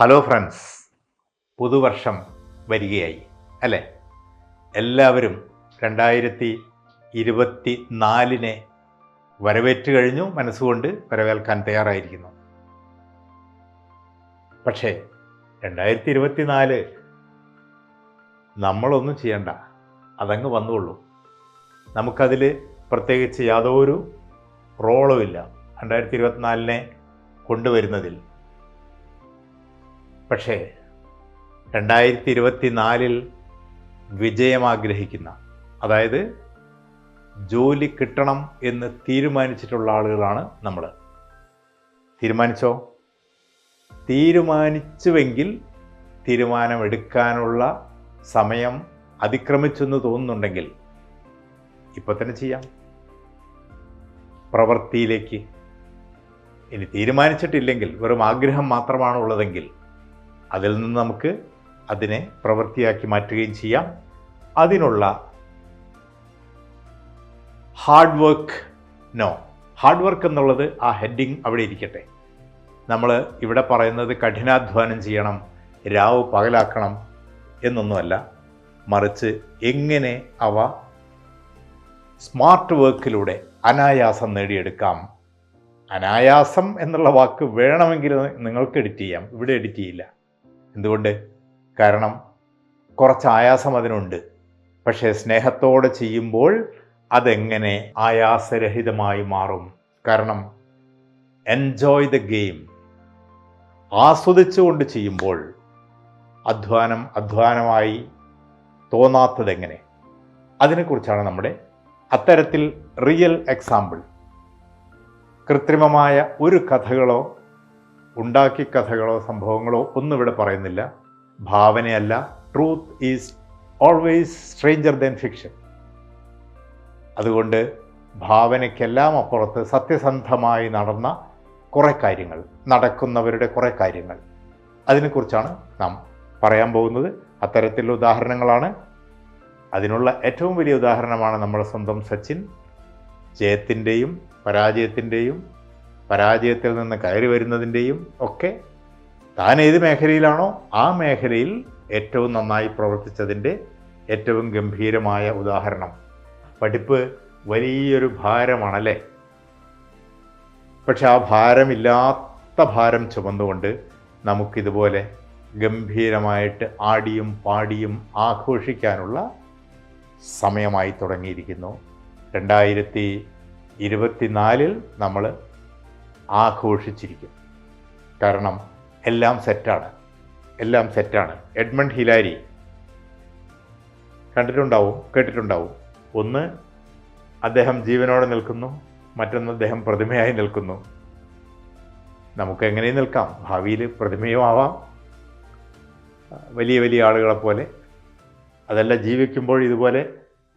Hello friends, പുതുവർഷം വരികയായി അല്ലേ? എല്ലാവരും 2024 വരവേറ്റ് കഴിഞ്ഞു, മനസ്സുകൊണ്ട് വരവേൽക്കാൻ തയ്യാറായിരിക്കുന്നു. പക്ഷേ 2024 നമ്മളൊന്നും ചെയ്യണ്ട, അതങ്ങ് വന്നുള്ളൂ. നമുക്കതിൽ പ്രത്യേകിച്ച് യാതൊരു റോളുമില്ല 2024 കൊണ്ടുവരുന്നതിൽ. പക്ഷേ 2024 വിജയം ആഗ്രഹിക്കുന്ന, അതായത് ജോലി കിട്ടണം എന്ന് തീരുമാനിച്ചിട്ടുള്ള ആളുകളാണ് നമ്മൾ. തീരുമാനിച്ചോ? തീരുമാനിച്ചുവെങ്കിൽ തീരുമാനമെടുക്കാനുള്ള സമയം അതിക്രമിച്ചെന്ന് തോന്നുന്നുണ്ടെങ്കിൽ ഇപ്പം തന്നെ ചെയ്യാം, പ്രവൃത്തിയിലേക്ക്. ഇനി തീരുമാനിച്ചിട്ടില്ലെങ്കിൽ, വെറും ആഗ്രഹം മാത്രമാണുള്ളതെങ്കിൽ അതിൽ നിന്ന് നമുക്ക് അതിനെ പ്രവൃത്തിയാക്കി മാറ്റുകയും ചെയ്യാം. അതിനുള്ള ഹാർഡ് വർക്ക് എന്നുള്ളത് ആ ഹെഡിങ് അവിടെ ഇരിക്കട്ടെ. നമ്മൾ ഇവിടെ പറയുന്നത് കഠിനാധ്വാനം ചെയ്യണം, രാവ് പകലാക്കണം എന്നൊന്നുമല്ല, മറിച്ച് എങ്ങനെ അവ സ്മാർട്ട് വർക്കിലൂടെ അനായാസം നേടിയെടുക്കാം. അനായാസം എന്നുള്ള വാക്ക് വേണമെങ്കിൽ നിങ്ങൾക്ക് എഡിറ്റ് ചെയ്യാം, ഇവിടെ എഡിറ്റ് ചെയ്യില്ല. എന്തുകൊണ്ട്? കാരണം കുറച്ച് ആയാസം അതിനുണ്ട്. പക്ഷേ സ്നേഹത്തോടെ ചെയ്യുമ്പോൾ അതെങ്ങനെ ആയാസരഹിതമായി മാറും? കാരണം എൻജോയ് ദ ഗെയിം, ആസ്വദിച്ചുകൊണ്ട് ചെയ്യുമ്പോൾ അധ്വാനമായി തോന്നാത്തതെങ്ങനെ? അതിനെക്കുറിച്ചാണ് നമ്മുടെ അത്തരത്തിൽ റിയൽ എക്സാമ്പിൾ. കൃത്രിമമായ ഒരു കഥകളോ ഉണ്ടാക്കി കഥകളോ സംഭവങ്ങളോ ഒന്നും ഇവിടെ പറയുന്നില്ല. ഭാവനയല്ല, truth is always stranger than fiction. അതുകൊണ്ട് ഭാവനയ്ക്കെല്ലാം അപ്പുറത്ത് സത്യസന്ധമായി നടന്ന കുറേ കാര്യങ്ങൾ, നടക്കുന്നവരുടെ കുറേ കാര്യങ്ങൾ, അതിനെക്കുറിച്ചാണ് നാം പറയാൻ പോകുന്നത്. അത്തരത്തിലുള്ള ഉദാഹരണങ്ങളാണ്. അതിനുള്ള ഏറ്റവും വലിയ ഉദാഹരണമാണ് നമ്മുടെ സ്വന്തം സച്ചിൻ. ജയത്തിൻ്റെയും പരാജയത്തിൻ്റെയും, പരാജയത്തിൽ നിന്ന് കയറി വരുന്നതിൻ്റെയും ഒക്കെ താൻ ഏത് മേഖലയിലാണോ ആ മേഖലയിൽ ഏറ്റവും നന്നായി പ്രവർത്തിച്ചതിൻ്റെ ഏറ്റവും ഗംഭീരമായ ഉദാഹരണം. പഠിപ്പ് വലിയൊരു ഭാരമാണല്ലേ? പക്ഷെ ആ ഭാരമില്ലാത്ത ഭാരം ചുമന്നുകൊണ്ട് നമുക്കിതുപോലെ ഗംഭീരമായിട്ട് ആടിയും പാടിയും ആഘോഷിക്കാനുള്ള സമയമായി തുടങ്ങിയിരിക്കുന്നു. 2024 നമ്മൾ ആഘോഷിച്ചിരിക്കും. കാരണം എല്ലാം സെറ്റാണ്. എഡ്മണ്ട് ഹിലാരി കണ്ടിട്ടുണ്ടാവും, കേട്ടിട്ടുണ്ടാവും. ഒന്ന്, അദ്ദേഹം ജീവനോടെ നിൽക്കുന്നു, മറ്റൊന്ന് അദ്ദേഹം പ്രതിമയായി നിൽക്കുന്നു. നമുക്ക് എങ്ങനെയും നിൽക്കാം, ഭാവിയിൽ പ്രതിമയും ആവാം, വലിയ വലിയ ആളുകളെ പോലെ. അതല്ല, ജീവിക്കുമ്പോൾ ഇതുപോലെ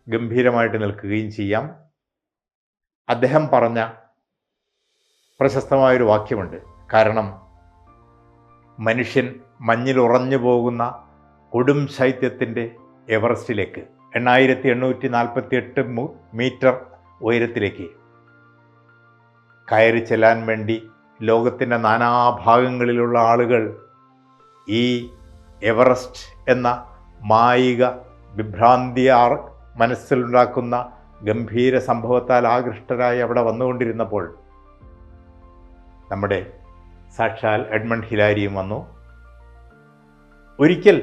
ഗംഭീരമായിട്ട് നിൽക്കുകയും ചെയ്യാം. അദ്ദേഹം പറഞ്ഞ പ്രശസ്തമായൊരു വാക്യമുണ്ട്. കാരണം മനുഷ്യൻ മഞ്ഞിൽ ഉറഞ്ഞു പോകുന്ന കൊടും ശൈത്യത്തിൻ്റെ എവറസ്റ്റിലേക്ക്, 8848 മീറ്റർ ഉയരത്തിലേക്ക് കയറി ചെല്ലാൻ വേണ്ടി ലോകത്തിൻ്റെ നാനാഭാഗങ്ങളിലുള്ള ആളുകൾ ഈ എവറസ്റ്റ് എന്ന മായിക വിഭ്രാന്തിയാർ മനസ്സിലുണ്ടാക്കുന്ന ഗംഭീര സംഭവത്താൽ ആകൃഷ്ടരായി അവിടെ വന്നുകൊണ്ടിരുന്നപ്പോൾ നമ്മുടെ സാക്ഷാൽ എഡ്മണ്ട് ഹിലാരിയും വന്നു. ഒരിക്കൽ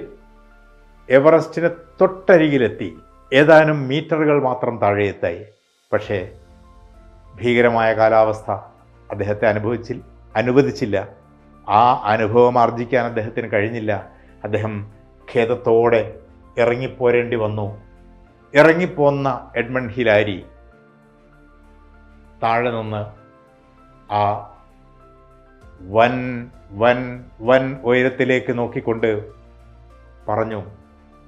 എവറസ്റ്റിന് തൊട്ടരികിലെത്തി, ഏതാനും മീറ്ററുകൾ മാത്രം താഴെയെത്തായി. പക്ഷേ ഭീകരമായ കാലാവസ്ഥ അദ്ദേഹത്തെ അനുവദിച്ചില്ല. ആ അനുഭവം ആർജിക്കാൻ അദ്ദേഹത്തിന് കഴിഞ്ഞില്ല. അദ്ദേഹം ഖേദത്തോടെ ഇറങ്ങിപ്പോരേണ്ടി വന്നു. ഇറങ്ങിപ്പോന്ന എഡ്മണ്ട് ഹിലാരി താഴെ നിന്ന് ആ വൻ ഉയരത്തിലേക്ക് നോക്കിക്കൊണ്ട് പറഞ്ഞു,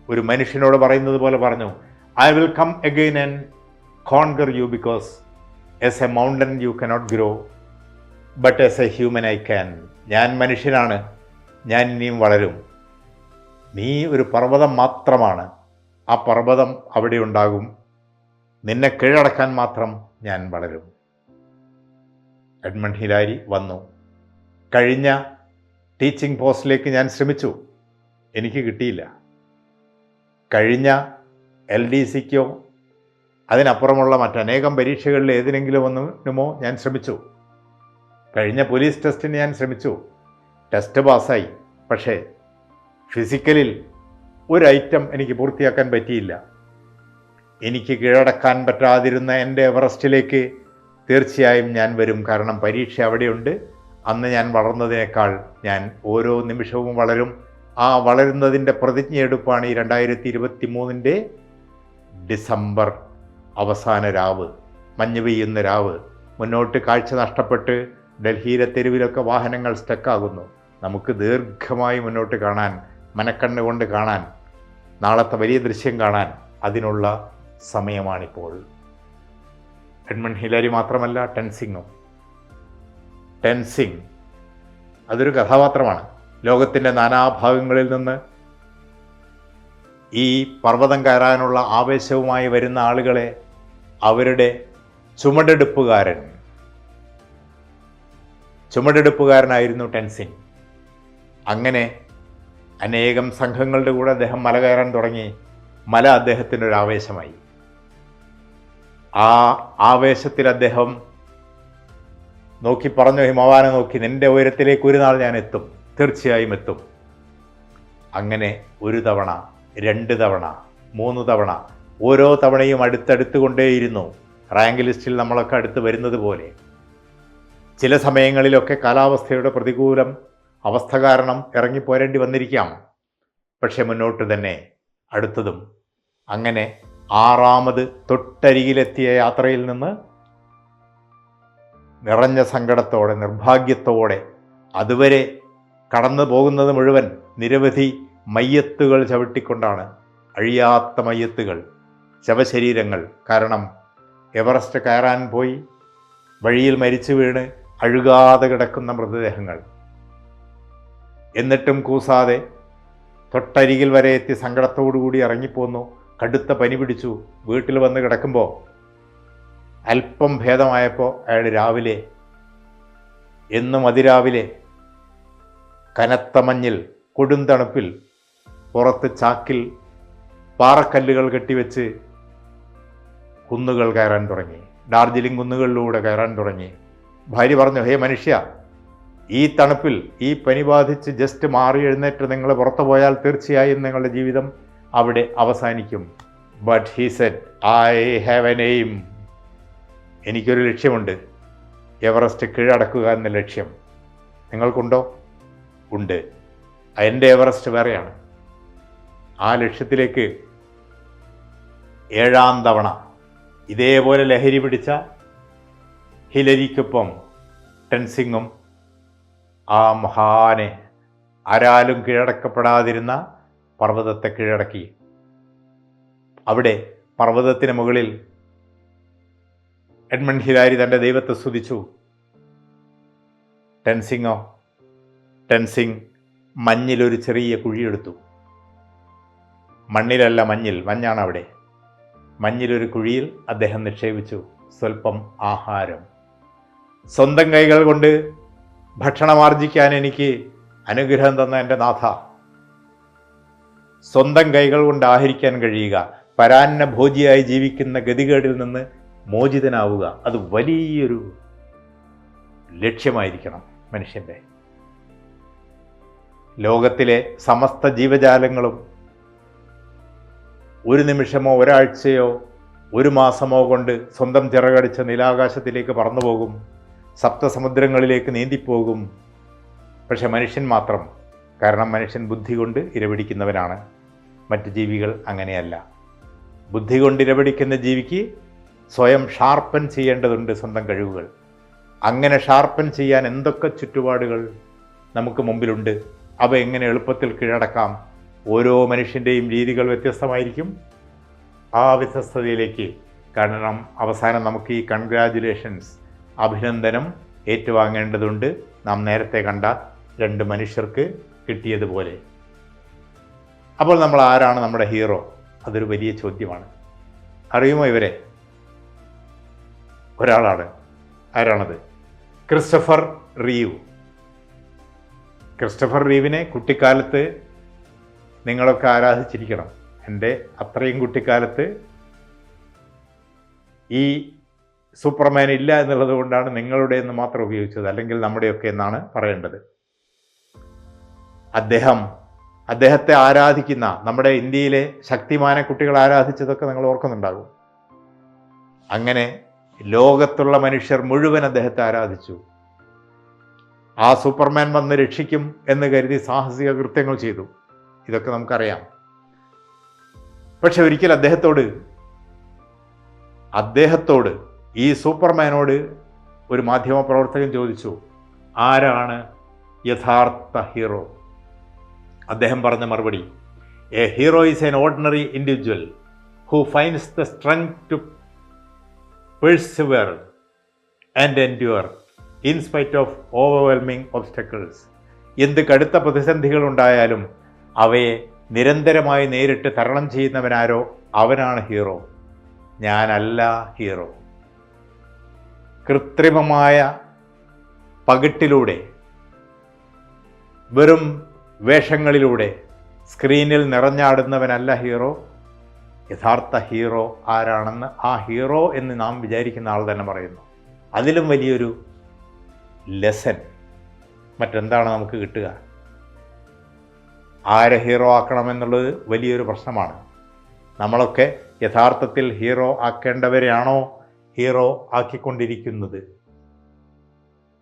ഒരു മനുഷ്യനോട് പറയുന്നത് പോലെ പറഞ്ഞു, I will come again and conquer you, because as a mountain you cannot grow, but as a human I can. ഞാൻ മനുഷ്യനാണ്, ഞാൻ ഇനിയും വളരും. നീ ഒരു പർവ്വതം മാത്രമാണ്, ആ പർവ്വതം അവിടെ ഉണ്ടാകും, നിന്നെ കീഴടക്കാൻ മാത്രം ഞാൻ വളരും. എഡ്മണ്ട് ഹിലാരി വന്നു. കഴിഞ്ഞ ടീച്ചിങ് പോസ്റ്റിലേക്ക് ഞാൻ ശ്രമിച്ചു, എനിക്ക് കിട്ടിയില്ല. കഴിഞ്ഞ LDCക്കോ അതിനപ്പുറമുള്ള മറ്റനേകം പരീക്ഷകളിൽ ഏതിനെങ്കിലും ഒന്നിനുമോ ഞാൻ ശ്രമിച്ചു. കഴിഞ്ഞ പോലീസ് ടെസ്റ്റിന് ഞാൻ ശ്രമിച്ചു, ടെസ്റ്റ് പാസ്സായി. പക്ഷേ ഫിസിക്കലിൽ ഒരു ഐറ്റം എനിക്ക് പൂർത്തിയാക്കാൻ പറ്റിയില്ല. എനിക്ക് കീഴടക്കാൻ പറ്റാതിരുന്ന എൻ്റെ എവറസ്റ്റിലേക്ക് തീർച്ചയായും ഞാൻ വരും. കാരണം പരീക്ഷ അവിടെയുണ്ട്. അന്ന് ഞാൻ വളർന്നതിനേക്കാൾ ഞാൻ ഓരോ നിമിഷവും വളരും. ആ വളരുന്നതിൻ്റെ പ്രതിജ്ഞയെടുപ്പാണ് ഈ 2023 ഡിസംബർ അവസാന രാവ്, മഞ്ഞ് പെയ്യുന്ന രാവ്. മുന്നോട്ട് കാഴ്ച നഷ്ടപ്പെട്ട് ഡൽഹിയിലെ തെരുവിലൊക്കെ വാഹനങ്ങൾ സ്റ്റക്കാകുന്നു. നമുക്ക് ദീർഘമായി മുന്നോട്ട് കാണാൻ, മനക്കണ്ണുകൊണ്ട് കാണാൻ, നാളത്തെ വലിയ ദൃശ്യം കാണാൻ അതിനുള്ള സമയമാണിപ്പോൾ. എഡ്മണ്ട് ഹിലാരി മാത്രമല്ല, ടെൻസിംഗ് അതൊരു കഥാപാത്രമാണ്. ലോകത്തിൻ്റെ നാനാഭാഗങ്ങളിൽ നിന്ന് ഈ പർവ്വതം കയറാനുള്ള ആവേശവുമായി വരുന്ന ആളുകളെ അവരുടെ ചുമടെടുപ്പുകാരനായിരുന്നു ടെൻസിംഗ്. അങ്ങനെ അനേകം സംഘങ്ങളുടെ കൂടെ അദ്ദേഹം മല കയറാൻ തുടങ്ങി. മല അദ്ദേഹത്തിനൊരു ആവേശമായി. ആ ആവേശത്തിൽ അദ്ദേഹം നോക്കി പറഞ്ഞു, ഹിമവാനെ നോക്കി, നിന്റെ ഉയരത്തിലേക്ക് ഒരു നാൾ ഞാൻ എത്തും, തീർച്ചയായും എത്തും. അങ്ങനെ 1 തവണ, 2 തവണ, 3 തവണ, ഓരോ തവണയും അടുത്തടുത്ത് കൊണ്ടേയിരുന്നു. റാങ്ക് ലിസ്റ്റിൽ നമ്മളൊക്കെ അടുത്ത് വരുന്നത് പോലെ. ചില സമയങ്ങളിലൊക്കെ കാലാവസ്ഥയുടെ പ്രതികൂലം അവസ്ഥ കാരണം ഇറങ്ങിപ്പോരേണ്ടി വന്നിരിക്കാം. പക്ഷെ മുന്നോട്ട് തന്നെ അടുത്തതും. അങ്ങനെ 6ാമത് തൊട്ടരികിലെത്തിയ യാത്രയിൽ നിന്ന് നിറഞ്ഞ സങ്കടത്തോടെ, നിർഭാഗ്യത്തോടെ, അതുവരെ കടന്നു പോകുന്നത് മുഴുവൻ നിരവധി മയ്യത്തുകൾ ചവിട്ടിക്കൊണ്ടാണ്. അഴിയാത്ത മയ്യത്തുകൾ, ശവശരീരങ്ങൾ. കാരണം എവറസ്റ്റ് കയറാൻ പോയി വഴിയിൽ മരിച്ചു വീണ് അഴുകാതെ കിടക്കുന്ന മൃതദേഹങ്ങൾ. എന്നിട്ടും കൂസാതെ തൊട്ടരികിൽ വരെ എത്തി സങ്കടത്തോടുകൂടി ഇറങ്ങിപ്പോന്നു. കടുത്ത പനി പിടിച്ചു. വീട്ടിൽ വന്ന് കിടക്കുമ്പോൾ അല്പം ഭേദമായപ്പോൾ അയാൾ രാവിലെ, എന്നും അതിരാവിലെ കനത്ത മഞ്ഞിൽ, കൊടും തണുപ്പിൽ പുറത്ത് ചാക്കിൽ പാറക്കല്ലുകൾ കെട്ടിവെച്ച് കുന്നുകൾ കയറാൻ തുടങ്ങി. ഡാർജിലിംഗ് കുന്നുകളിലൂടെ കയറാൻ തുടങ്ങി. ഭാര്യ പറഞ്ഞു, ഹേ മനുഷ്യ, ഈ തണുപ്പിൽ, ഈ പനി ബാധിച്ച് ജസ്റ്റ് മാറി എഴുന്നേറ്റ് നിങ്ങൾ പുറത്തു പോയാൽ തീർച്ചയായും നിങ്ങളുടെ ജീവിതം അവിടെ അവസാനിക്കും. But he said, I have an aim. എനിക്കൊരു ലക്ഷ്യമുണ്ട്, എവറസ്റ്റ് കീഴടക്കുക എന്ന ലക്ഷ്യം. നിങ്ങൾക്കുണ്ടോ? ഉണ്ട്. എൻ്റെ എവറസ്റ്റ് വേറെയാണ്. ആ ലക്ഷ്യത്തിലേക്ക് 7ാം തവണ ഇതേപോലെ ലഹരി പിടിച്ച ഹിലരിക്കൊപ്പം ടെൻസിംഗും ആ മഹാനെ, ആരാലും കീഴടക്കപ്പെടാതിരുന്ന പർവ്വതത്തെ കീഴടക്കി. അവിടെ പർവ്വതത്തിന് മുകളിൽ എഡ്മണ്ട് ഹിലാരി തൻ്റെ ദൈവത്തെ സ്തുതിച്ചു. ടെൻസിംഗ് മഞ്ഞിലൊരു ചെറിയ കുഴിയെടുത്തു. മണ്ണിലല്ല, മഞ്ഞാണ് അവിടെ. മഞ്ഞിലൊരു കുഴിയിൽ അദ്ദേഹം നിക്ഷേപിച്ചു സ്വല്പം ആഹാരം. സ്വന്തം കൈകൾ കൊണ്ട് ഭക്ഷണമാർജിക്കാൻ എനിക്ക് അനുഗ്രഹം തന്ന എൻ്റെ നാഥ, സ്വന്തം കൈകൾ കൊണ്ട് ആഹരിക്കാൻ കഴിയുക, പരാന്ന ഭോജിയായി ജീവിക്കുന്ന ഗതികേടിൽ നിന്ന് മോചിതനാവുക, അത് വലിയൊരു ലക്ഷ്യമായിരിക്കണം മനുഷ്യൻ്റെ. ലോകത്തിലെ സമസ്ത ജീവജാലങ്ങളും ഒരു നിമിഷമോ ഒരാഴ്ചയോ ഒരു മാസമോ കൊണ്ട് സ്വന്തം ചിറകടിച്ച നീലാകാശത്തിലേക്ക് പറന്നു പോകും, സപ്തസമുദ്രങ്ങളിലേക്ക് നീന്തിപ്പോകും. പക്ഷെ മനുഷ്യൻ മാത്രം, കാരണം മനുഷ്യൻ ബുദ്ധി കൊണ്ട് ഇരപിടിക്കുന്നവനാണ്. മറ്റ് ജീവികൾ അങ്ങനെയല്ല. ബുദ്ധി കൊണ്ട് ഇരപിടിക്കുന്ന ജീവിക്ക് സ്വയം ഷാർപ്പൻ ചെയ്യേണ്ടതുണ്ട് സ്വന്തം കഴിവുകൾ. അങ്ങനെ ഷാർപ്പൻ ചെയ്യാൻ എന്തൊക്കെ ചുറ്റുപാടുകൾ നമുക്ക് മുമ്പിലുണ്ട്. അവ എങ്ങനെ എളുപ്പത്തിൽ കീഴടക്കാം? ഓരോ മനുഷ്യൻ്റെയും രീതികൾ വ്യത്യസ്തമായിരിക്കും. ആ വ്യത്യസ്തതയിലേക്ക് കാരണം അവസാനം നമുക്ക് ഈ കൺഗ്രാജുലേഷൻസ്, അഭിനന്ദനം ഏറ്റുവാങ്ങേണ്ടതുണ്ട്. നാം നേരത്തെ കണ്ട 2 മനുഷ്യർക്ക് കിട്ടിയതുപോലെ. അപ്പോൾ നമ്മൾ ആരാണ് നമ്മുടെ ഹീറോ? അതൊരു വലിയ ചോദ്യമാണ്. അറിയുമോ ഇവരെ? ഒരാളാണ്. ആരാണത്? ക്രിസ്റ്റഫർ റീവ്. ക്രിസ്റ്റഫർ റീവിനെ കുട്ടിക്കാലത്ത് നിങ്ങളൊക്കെ ആരാധിച്ചിരിക്കണം. എൻ്റെ അത്രയും കുട്ടിക്കാലത്ത് ഈ സൂപ്പർമാൻ ഇല്ല എന്നുള്ളത് കൊണ്ടാണ് നിങ്ങളുടെ എന്ന് മാത്രം ഉപയോഗിച്ചത്, അല്ലെങ്കിൽ നമ്മുടെയൊക്കെ എന്നാണ് പറയേണ്ടത്. അദ്ദേഹത്തെ ആരാധിക്കുന്ന നമ്മുടെ ഇന്ത്യയിലെ ശക്തിമാനെ കുട്ടികൾ ആരാധിച്ചതൊക്കെ നിങ്ങൾ ഓർക്കുന്നുണ്ടാകും. അങ്ങനെ ലോകത്തുള്ള മനുഷ്യർ മുഴുവൻ അദ്ദേഹത്തെ ആരാധിച്ചു. ആ സൂപ്പർമാൻ വന്ന് രക്ഷിക്കും എന്ന് കരുതി സാഹസിക കൃത്യങ്ങൾ ചെയ്തു. ഇതൊക്കെ നമുക്കറിയാം. പക്ഷെ ഒരിക്കൽ അദ്ദേഹത്തോട് ഈ സൂപ്പർമാനോട് ഒരു മാധ്യമപ്രവർത്തകൻ ചോദിച്ചു, ആരാണ് യഥാർത്ഥ ഹീറോ? അദ്ദേഹം പറഞ്ഞ മറുപടി, a hero is an ordinary individual who finds the strength to persevere and endure in spite of overwhelming obstacles. എന്ത് കടുത്ത പ്രതിസന്ധികൾ ഉണ്ടായാലും അവയെ നിരന്തരമായി നേരിട്ട് തരണം ചെയ്യുന്നവനാരോ അവനാണ് ഹീറോ. ഞാനല്ല ഹീറോ. കൃത്രിമമായ പകിട്ടിലൂടെ, വെറും വേഷങ്ങളിലൂടെ സ്ക്രീനിൽ നിറഞ്ഞാടുന്നവനല്ല ഹീറോ. യഥാർത്ഥ ഹീറോ ആരാണെന്ന് ആ ഹീറോ എന്ന് നാം വിചാരിക്കുന്ന ആൾ തന്നെ പറയുന്നു. അതിലും വലിയൊരു ലെസൺ മറ്റെന്താണ് നമുക്ക് കിട്ടുക? ആരെ ഹീറോ ആക്കണമെന്നുള്ളത് വലിയൊരു പ്രശ്നമാണ്. നമ്മളൊക്കെ യഥാർത്ഥത്തിൽ ഹീറോ ആക്കേണ്ടവരെയാണോ ഹീറോ ആക്കിക്കൊണ്ടിരിക്കുന്നത്?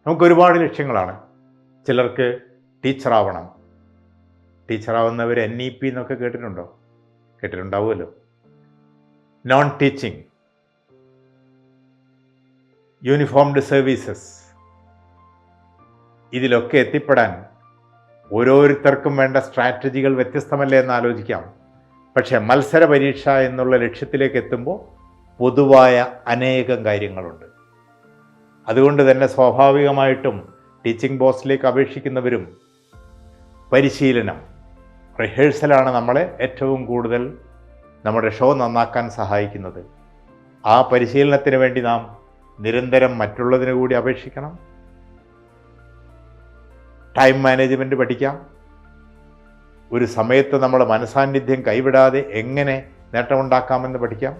നമുക്കൊരുപാട് ലക്ഷ്യങ്ങളാണ്. ചിലർക്ക് ടീച്ചറാവണം. ടീച്ചറാവുന്നവർ NEP എന്നൊക്കെ കേട്ടിട്ടുണ്ടാവുമല്ലോ. Non teaching, uniformed services. ഇതിലൊക്കെ എത്തിപ്പെടാൻ ഓരോരുത്തർക്കും വേണ്ട സ്ട്രാറ്റജികൾ വ്യത്യസ്തമല്ലേ എന്ന് ആലോചിക്കാം. പക്ഷേ മത്സര പരീക്ഷ എന്നുള്ള ലക്ഷ്യത്തിലേക്ക് എത്തുമ്പോൾ പൊതുവായ അനേകം കാര്യങ്ങളുണ്ട്. അതുകൊണ്ട് തന്നെ സ്വാഭാവികമായിട്ടും ടീച്ചിങ് പോസ്റ്റിലേക്ക് അപേക്ഷിക്കുന്നവരും പരിശീലനം, റിഹേഴ്സലാണ് നമ്മളെ ഏറ്റവും കൂടുതൽ നമ്മുടെ ഷോ നന്നാക്കാൻ സഹായിക്കുന്നത്. ആ പരിശീലനത്തിന് വേണ്ടി നാം നിരന്തരം മറ്റുള്ളതിന് കൂടി അപേക്ഷിക്കണം. ടൈം മാനേജ്മെൻറ്റ് പഠിക്കാം. ഒരു സമയത്ത് നമ്മുടെ മനസാന്നിധ്യം കൈവിടാതെ എങ്ങനെ നേട്ടമുണ്ടാക്കാമെന്ന് പഠിക്കാം.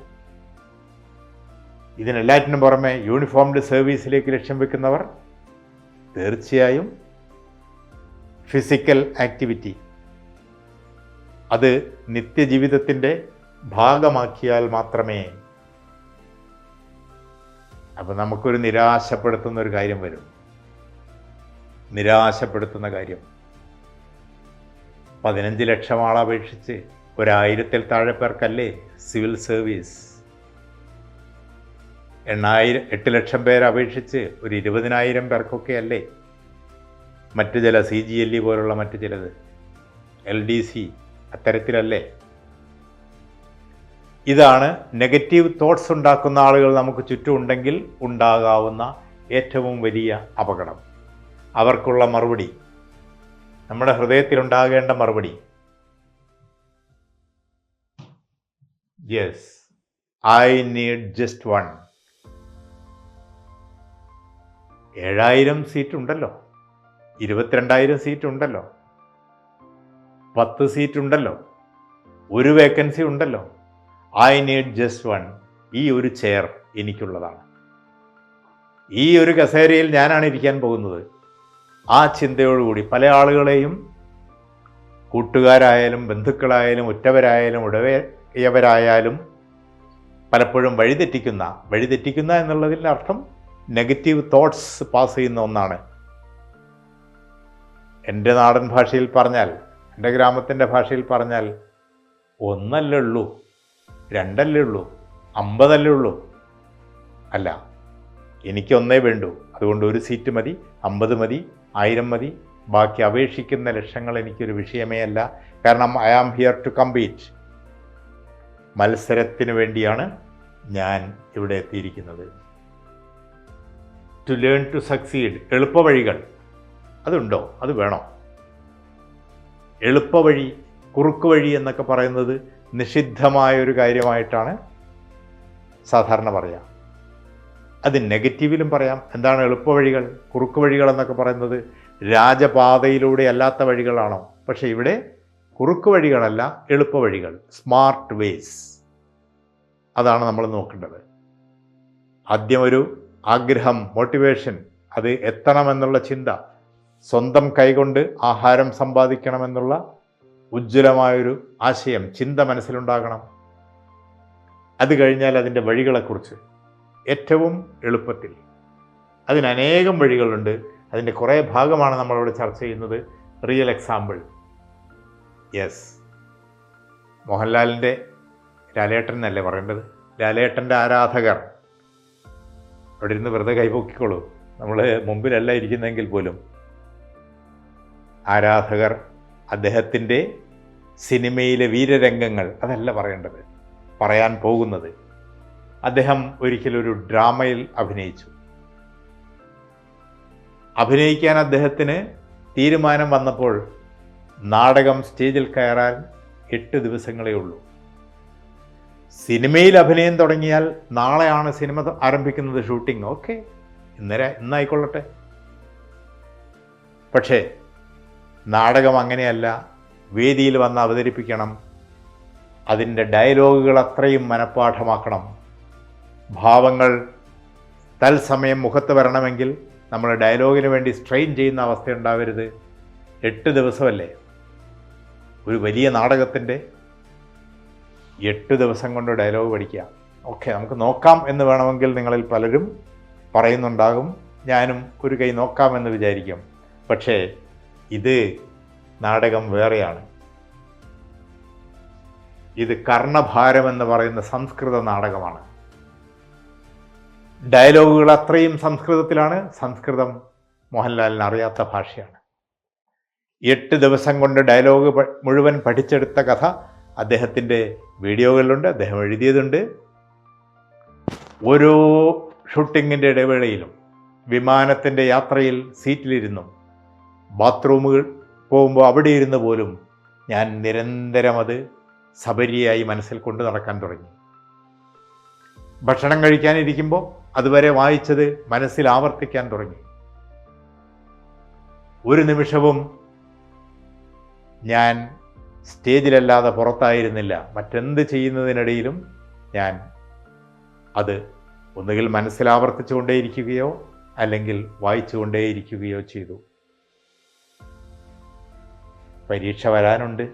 ഇതിനെല്ലാറ്റിനും പുറമെ യൂണിഫോംഡ് സർവീസിലേക്ക് ലക്ഷ്യം വെക്കുന്നവർ തീർച്ചയായും ഫിസിക്കൽ ആക്ടിവിറ്റി അത് നിത്യജീവിതത്തിൻ്റെ ഭാഗമാക്കിയാൽ മാത്രമേ. അപ്പം നമുക്കൊരു നിരാശപ്പെടുത്തുന്ന ഒരു കാര്യം വരും. നിരാശപ്പെടുത്തുന്ന കാര്യം, 15 ലക്ഷം ആളപേക്ഷിച്ച് 1000-ൽ താഴെ പേർക്കല്ലേ സിവിൽ സർവീസ്. 8 ലക്ഷം പേർ അപേക്ഷിച്ച് ഒരു 20,000 പേർക്കൊക്കെ അല്ലേ മറ്റ് ചില CGLE പോലുള്ള മറ്റ് ചിലത്, LDC അത്തരത്തിലല്ലേ. ഇതാണ് നെഗറ്റീവ് തോട്ട്സ് ഉണ്ടാക്കുന്ന ആളുകൾ നമുക്ക് ചുറ്റും ഉണ്ടെങ്കിൽ ഉണ്ടാകാവുന്ന ഏറ്റവും വലിയ അപകടം. അവർക്കുള്ള മറുപടി, നമ്മുടെ ഹൃദയത്തിലുണ്ടാകേണ്ട മറുപടി, yes, I need just one. 7,000 seat ഉണ്ടല്ലോ, 22,000 സീറ്റ് ഉണ്ടല്ലോ, 10 സീറ്റ് ഉണ്ടല്ലോ, ഒരു വേക്കൻസി ഉണ്ടല്ലോ. I need just one. ഈ ഒരു ചെയർ എനിക്കുള്ളതാണ്. ഈ ഒരു കസേരയിൽ ഞാനാണ് ഇരിക്കാൻ പോകുന്നത്. ആ ചിന്തയോടുകൂടി പല ആളുകളെയും, കൂട്ടുകാരായാലും ബന്ധുക്കളായാലും ഉറ്റവരായാലും ഉടയവരായാലും പലപ്പോഴും വഴിതെറ്റിക്കുന്ന എന്നുള്ളതിൻ്റെ അർത്ഥം നെഗറ്റീവ് തോട്ട്സ് പാസ് ചെയ്യുന്ന ഒന്നാണ്. എൻ്റെ നാടൻ ഭാഷയിൽ പറഞ്ഞാൽ, എൻ്റെ ഗ്രാമത്തിൻ്റെ ഭാഷയിൽ പറഞ്ഞാൽ, 1 അല്ലേ ഉള്ളൂ, 2 അല്ലേ ഉള്ളൂ, 50 അല്ലേ ഉള്ളൂ. അല്ല, എനിക്ക് 1 വേണ്ടൂ. അതുകൊണ്ട് 1 സീറ്റ് മതി, 50 മതി, 1000 മതി. ബാക്കി അപേക്ഷിക്കുന്ന ലക്ഷങ്ങൾ എനിക്കൊരു വിഷയമേ അല്ല. കാരണം I am here to compete. മത്സരത്തിന് വേണ്ടിയാണ് ഞാൻ ഇവിടെ എത്തിയിരിക്കുന്നത്. To learn to succeed. എളുപ്പവഴികൾ അതുണ്ടോ? അത് വേണോ? എളുപ്പവഴി, കുറുക്ക് വഴി എന്നൊക്കെ പറയുന്നത് നിഷിദ്ധമായൊരു കാര്യമായിട്ടാണ് സാധാരണ പറയുക. അത് നെഗറ്റീവിലും പറയാം. എന്താണ് എളുപ്പവഴികൾ, കുറുക്ക് വഴികൾ എന്നൊക്കെ പറയുന്നത്? രാജപാതയിലൂടെ അല്ലാത്ത വഴികളാണോ? പക്ഷേ ഇവിടെ കുറുക്ക് വഴികളല്ല, എളുപ്പ വഴികൾ, സ്മാർട്ട് വേസ്. അതാണ് നമ്മൾ നോക്കേണ്ടത്. ആദ്യം ഒരു ആഗ്രഹം, മോട്ടിവേഷൻ, അത് എത്തണമെന്നുള്ള ചിന്ത, സ്വന്തം കൈകൊണ്ട് ആഹാരം സമ്പാദിക്കണമെന്നുള്ള ഉജ്ജ്വലമായൊരു ആശയം, ചിന്ത മനസ്സിലുണ്ടാകണം. അത് കഴിഞ്ഞാൽ അതിൻ്റെ വഴികളെക്കുറിച്ച് ഏറ്റവും എളുപ്പത്തിൽ, അതിനനേകം വഴികളുണ്ട്. അതിൻ്റെ കുറേ ഭാഗമാണ് നമ്മളിവിടെ ചർച്ച ചെയ്യുന്നത്. Real example. യെസ്, മോഹൻലാലിൻ്റെ, ലാലേട്ടൻ എന്നല്ലേ പറയേണ്ടത്, ലാലേട്ടൻ്റെ ആരാധകർ അവിടെ ഇരുന്ന് വെറുതെ കൈപൊക്കിക്കോളൂ, നമ്മൾ മുമ്പിലല്ല ഇരിക്കുന്നെങ്കിൽ പോലും ആരാധകർ അദ്ദേഹത്തിൻ്റെ സിനിമയിലെ വീരരംഗങ്ങൾ അതല്ല പറയേണ്ടത്, പറയാൻ പോകുന്നത്. അദ്ദേഹം ഒരിക്കലൊരു ഡ്രാമയിൽ അഭിനയിച്ചു. അഭിനയിക്കാൻ അദ്ദേഹത്തിന് തീരുമാനം വന്നപ്പോൾ നാടകം സ്റ്റേജിൽ കയറാൻ 8 ദിവസങ്ങളേ ഉള്ളൂ. സിനിമയിൽ അഭിനയം തുടങ്ങിയാൽ നാളെയാണ് സിനിമ ആരംഭിക്കുന്നത്, ഷൂട്ടിംഗ്. ഓക്കെ, ഇന്നായിക്കൊള്ളട്ടെ. പക്ഷേ നാടകം അങ്ങനെയല്ല. വേദിയിൽ വന്ന് അവതരിപ്പിക്കണം, അതിൻ്റെ ഡയലോഗുകൾ അത്രയും മനഃപ്പാഠമാക്കണം. ഭാവങ്ങൾ തത്സമയം മുഖത്ത് വരണമെങ്കിൽ നമ്മൾ ഡയലോഗിന് വേണ്ടി സ്ട്രെയിൻ ചെയ്യുന്ന അവസ്ഥ ഉണ്ടാവരുത്. 8 ദിവസമല്ലേ ഒരു വലിയ നാടകത്തിൻ്റെ, 8 ദിവസം കൊണ്ട് ഡയലോഗ് പഠിക്കുക. ഓക്കെ, നമുക്ക് നോക്കാം എന്ന് വേണമെങ്കിൽ നിങ്ങളിൽ പലരും പറയുന്നുണ്ടാകും. ഞാനും ഒരു കൈ നോക്കാമെന്ന് വിചാരിക്കും. പക്ഷേ ഇത് നാടകം വേറെയാണ്. ഇത് കർണഭാരം എന്ന് പറയുന്ന സംസ്കൃത നാടകമാണ്. ഡയലോഗുകൾ അത്രയും സംസ്കൃതത്തിലാണ്. സംസ്കൃതം മോഹൻലാലിന് അറിയാത്ത ഭാഷയാണ്. 8 ദിവസം കൊണ്ട് ഡയലോഗ് മുഴുവൻ പഠിച്ചെടുത്ത കഥ അദ്ദേഹത്തിൻ്റെ വീഡിയോകളിലുണ്ട്, അദ്ദേഹം എഴുതിയതുണ്ട്. ഓരോ ഷൂട്ടിങ്ങിൻ്റെ ഇടവേളയിലും, വിമാനത്തിൻ്റെ യാത്രയിൽ സീറ്റിലിരുന്നും, ബാത്റൂമുകൾ പോകുമ്പോൾ അവിടെ ഇരുന്ന് പോലും ഞാൻ നിരന്തരം അത് സബരിയായി മനസ്സിൽ കൊണ്ടു നടക്കാൻ തുടങ്ങി. ഭക്ഷണം കഴിക്കാനിരിക്കുമ്പോൾ അതുവരെ വായിച്ചത് മനസ്സിൽ ആവർത്തിക്കാൻ തുടങ്ങി. ഒരു നിമിഷവും ഞാൻ സ്റ്റേജിലല്ലാതെ പുറത്തായിരുന്നില്ല. മറ്റെന്ത് ചെയ്യുന്നതിനിടയിലും ഞാൻ അത് ഒന്നുകിൽ മനസ്സിൽ ആവർത്തിച്ചുകൊണ്ടേയിരിക്കുകയോ അല്ലെങ്കിൽ വായിച്ചുകൊണ്ടേയിരിക്കുകയോ ചെയ്തു. പരീക്ഷ വരാനുണ്ട്,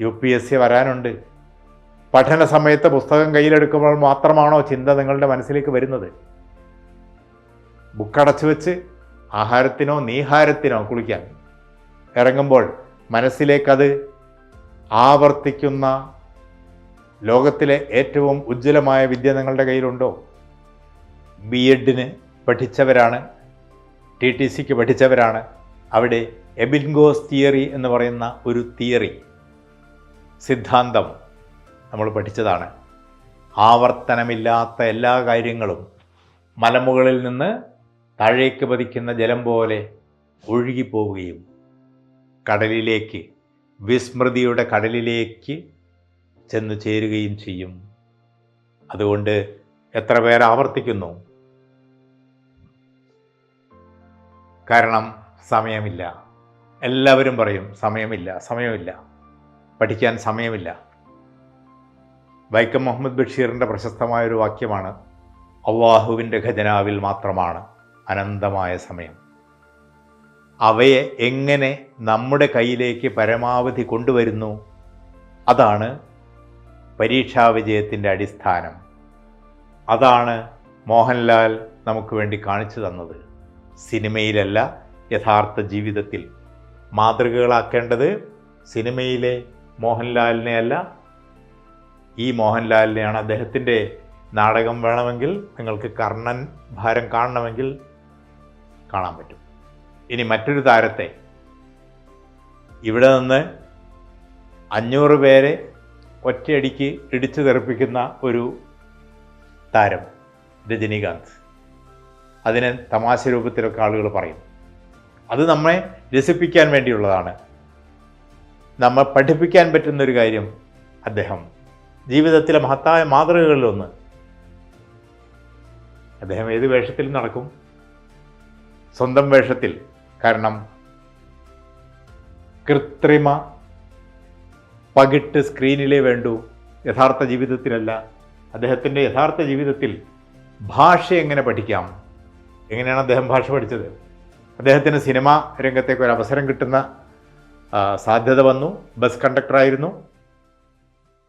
UPSC വരാനുണ്ട്. പഠന സമയത്ത് പുസ്തകം കയ്യിലെടുക്കുമ്പോൾ മാത്രമാണോ ചിന്ത നിങ്ങളുടെ മനസ്സിലേക്ക് വരുന്നത്? ബുക്കടച്ചു വെച്ച് ആഹാരത്തിനോ നീഹാരത്തിനോ കുളിക്കാൻ ഇറങ്ങുമ്പോൾ മനസ്സിലേക്കത് ആവർത്തിക്കുന്ന ലോകത്തിലെ ഏറ്റവും ഉജ്ജ്വലമായ വിദ്യ നിങ്ങളുടെ കയ്യിലുണ്ടോ? BEdന് പഠിച്ചവരാണ്, TTCക്ക് പഠിച്ചവരാണ്. അവിടെ എബിൻഗോസ് തിയറി എന്ന് പറയുന്ന ഒരു തിയറി, സിദ്ധാന്തം നമ്മൾ പഠിച്ചതാണ്. ആവർത്തനമില്ലാത്ത എല്ലാ കാര്യങ്ങളും മലമുകളിൽ നിന്ന് താഴേക്ക് പതിക്കുന്ന ജലം പോലെ ഒഴുകിപ്പോവുകയും കടലിലേക്ക്, വിസ്മൃതിയുടെ കടലിലേക്ക് ചെന്നു ചേരുകയും ചെയ്യും. അതുകൊണ്ട് എത്ര പേർ ആവർത്തിക്കുന്നു? കാരണം സമയമില്ല. എല്ലാവരും പറയും സമയമില്ല, പഠിക്കാൻ സമയമില്ല. വൈക്കം മുഹമ്മദ് ബഷീറിൻ്റെ പ്രശസ്തമായൊരു വാക്യമാണ്, അള്ളാഹുവിൻ്റെ ഖജനാവിൽ മാത്രമാണ് അനന്തമായ സമയം. അവയെ എങ്ങനെ നമ്മുടെ കയ്യിലേക്ക് പരമാവധി കൊണ്ടുവരുന്നു, അതാണ് പരീക്ഷാ വിജയത്തിൻ്റെ അടിസ്ഥാനം. അതാണ് മോഹൻലാൽ നമുക്ക് വേണ്ടി കാണിച്ചു തന്നത്. സിനിമയിലല്ല, യഥാർത്ഥ ജീവിതത്തിൽ. മാതൃകകളാക്കേണ്ടത് സിനിമയിലെ മോഹൻലാലിനെ അല്ല, ഈ മോഹൻലാലിനെയാണ്. അദ്ദേഹത്തിൻ്റെ നാടകം വേണമെങ്കിൽ നിങ്ങൾക്ക് കർണൻ ഭാരം കാണണമെങ്കിൽ കാണാൻ പറ്റും. ഇനി മറ്റൊരു താരത്തെ, ഇവിടെ നിന്ന് 500 പേരെ ഒറ്റയടിക്ക് ഇടിച്ചു തെറിപ്പിക്കുന്ന ഒരു താരം, രജനീകാന്ത്. അതിന് തമാശ രൂപത്തിലൊക്കെ ആളുകൾ പറയും. അത് നമ്മെ രസിപ്പിക്കാൻ വേണ്ടിയുള്ളതാണ്. നമ്മെ പഠിപ്പിക്കാൻ പറ്റുന്നൊരു കാര്യം അദ്ദേഹം ജീവിതത്തിലെ മഹത്തായ മാതൃകകളിലൊന്ന്. അദ്ദേഹം ഏത് വേഷത്തിലും നടക്കും, സ്വന്തം വേഷത്തിൽ. കാരണം കൃത്രിമ പകിട്ട് സ്ക്രീനിലേ വേണ്ടൂ, യഥാർത്ഥ ജീവിതത്തിലല്ല. അദ്ദേഹത്തിൻ്റെ യഥാർത്ഥ ജീവിതത്തിൽ ഭാഷ എങ്ങനെ പഠിക്കാം, എങ്ങനെയാണ് അദ്ദേഹം ഭാഷ പഠിച്ചത്? അദ്ദേഹത്തിന് സിനിമാ രംഗത്തേക്ക് ഒരു അവസരം കിട്ടുന്ന സാധ്യത വന്നു. ബസ് കണ്ടക്ടറായിരുന്നു.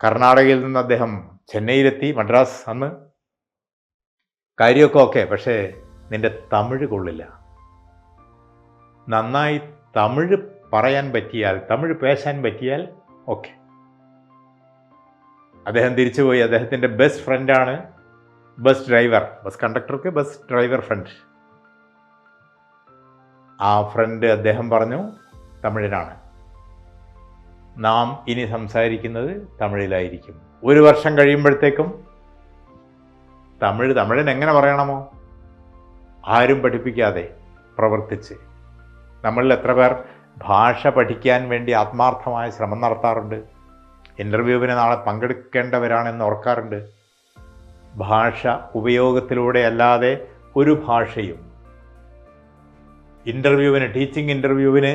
കർണാടകയിൽ നിന്ന് അദ്ദേഹം ചെന്നൈയിലെത്തി, മദ്രാസ്. അന്ന് കാര്യമൊക്കെ ഓക്കെ, പക്ഷേ നിന്റെ തമിഴ് കൊള്ളില്ല. നന്നായി തമിഴ് പറയാൻ പറ്റിയാൽ, തമിഴ് പേശാൻ പറ്റിയാൽ ഓക്കെ. അദ്ദേഹം തിരിച്ചുപോയി. അദ്ദേഹത്തിൻ്റെ ബെസ്റ്റ് ഫ്രണ്ടാണ് ബസ് ഡ്രൈവർ. ബസ് കണ്ടക്ടർക്ക് ബസ് ഡ്രൈവർ ഫ്രണ്ട്. ആ ഫ്രണ്ട് അദ്ദേഹം പറഞ്ഞു തമിഴിനാണ്, നാം ഇനി സംസാരിക്കുന്നത് തമിഴിലായിരിക്കും. 1 വർഷം കഴിയുമ്പോഴത്തേക്കും തമിഴൻ എങ്ങനെ പറയണമോ ആരും പഠിപ്പിക്കാതെ പ്രവർത്തിച്ച്. നമ്മളിൽ എത്ര പേർ ഭാഷ പഠിക്കാൻ വേണ്ടി ആത്മാർത്ഥമായ ശ്രമം നടത്താറുണ്ട്, ഇൻ്റർവ്യൂവിന് നാളെ പങ്കെടുക്കേണ്ടവരാണെന്ന് ഓർക്കാറുണ്ട്. ഭാഷ ഉപയോഗത്തിലൂടെ അല്ലാതെ ഒരു ഭാഷയും ഇൻ്റർവ്യൂവിന്, ടീച്ചിങ് ഇൻ്റർവ്യൂവിന്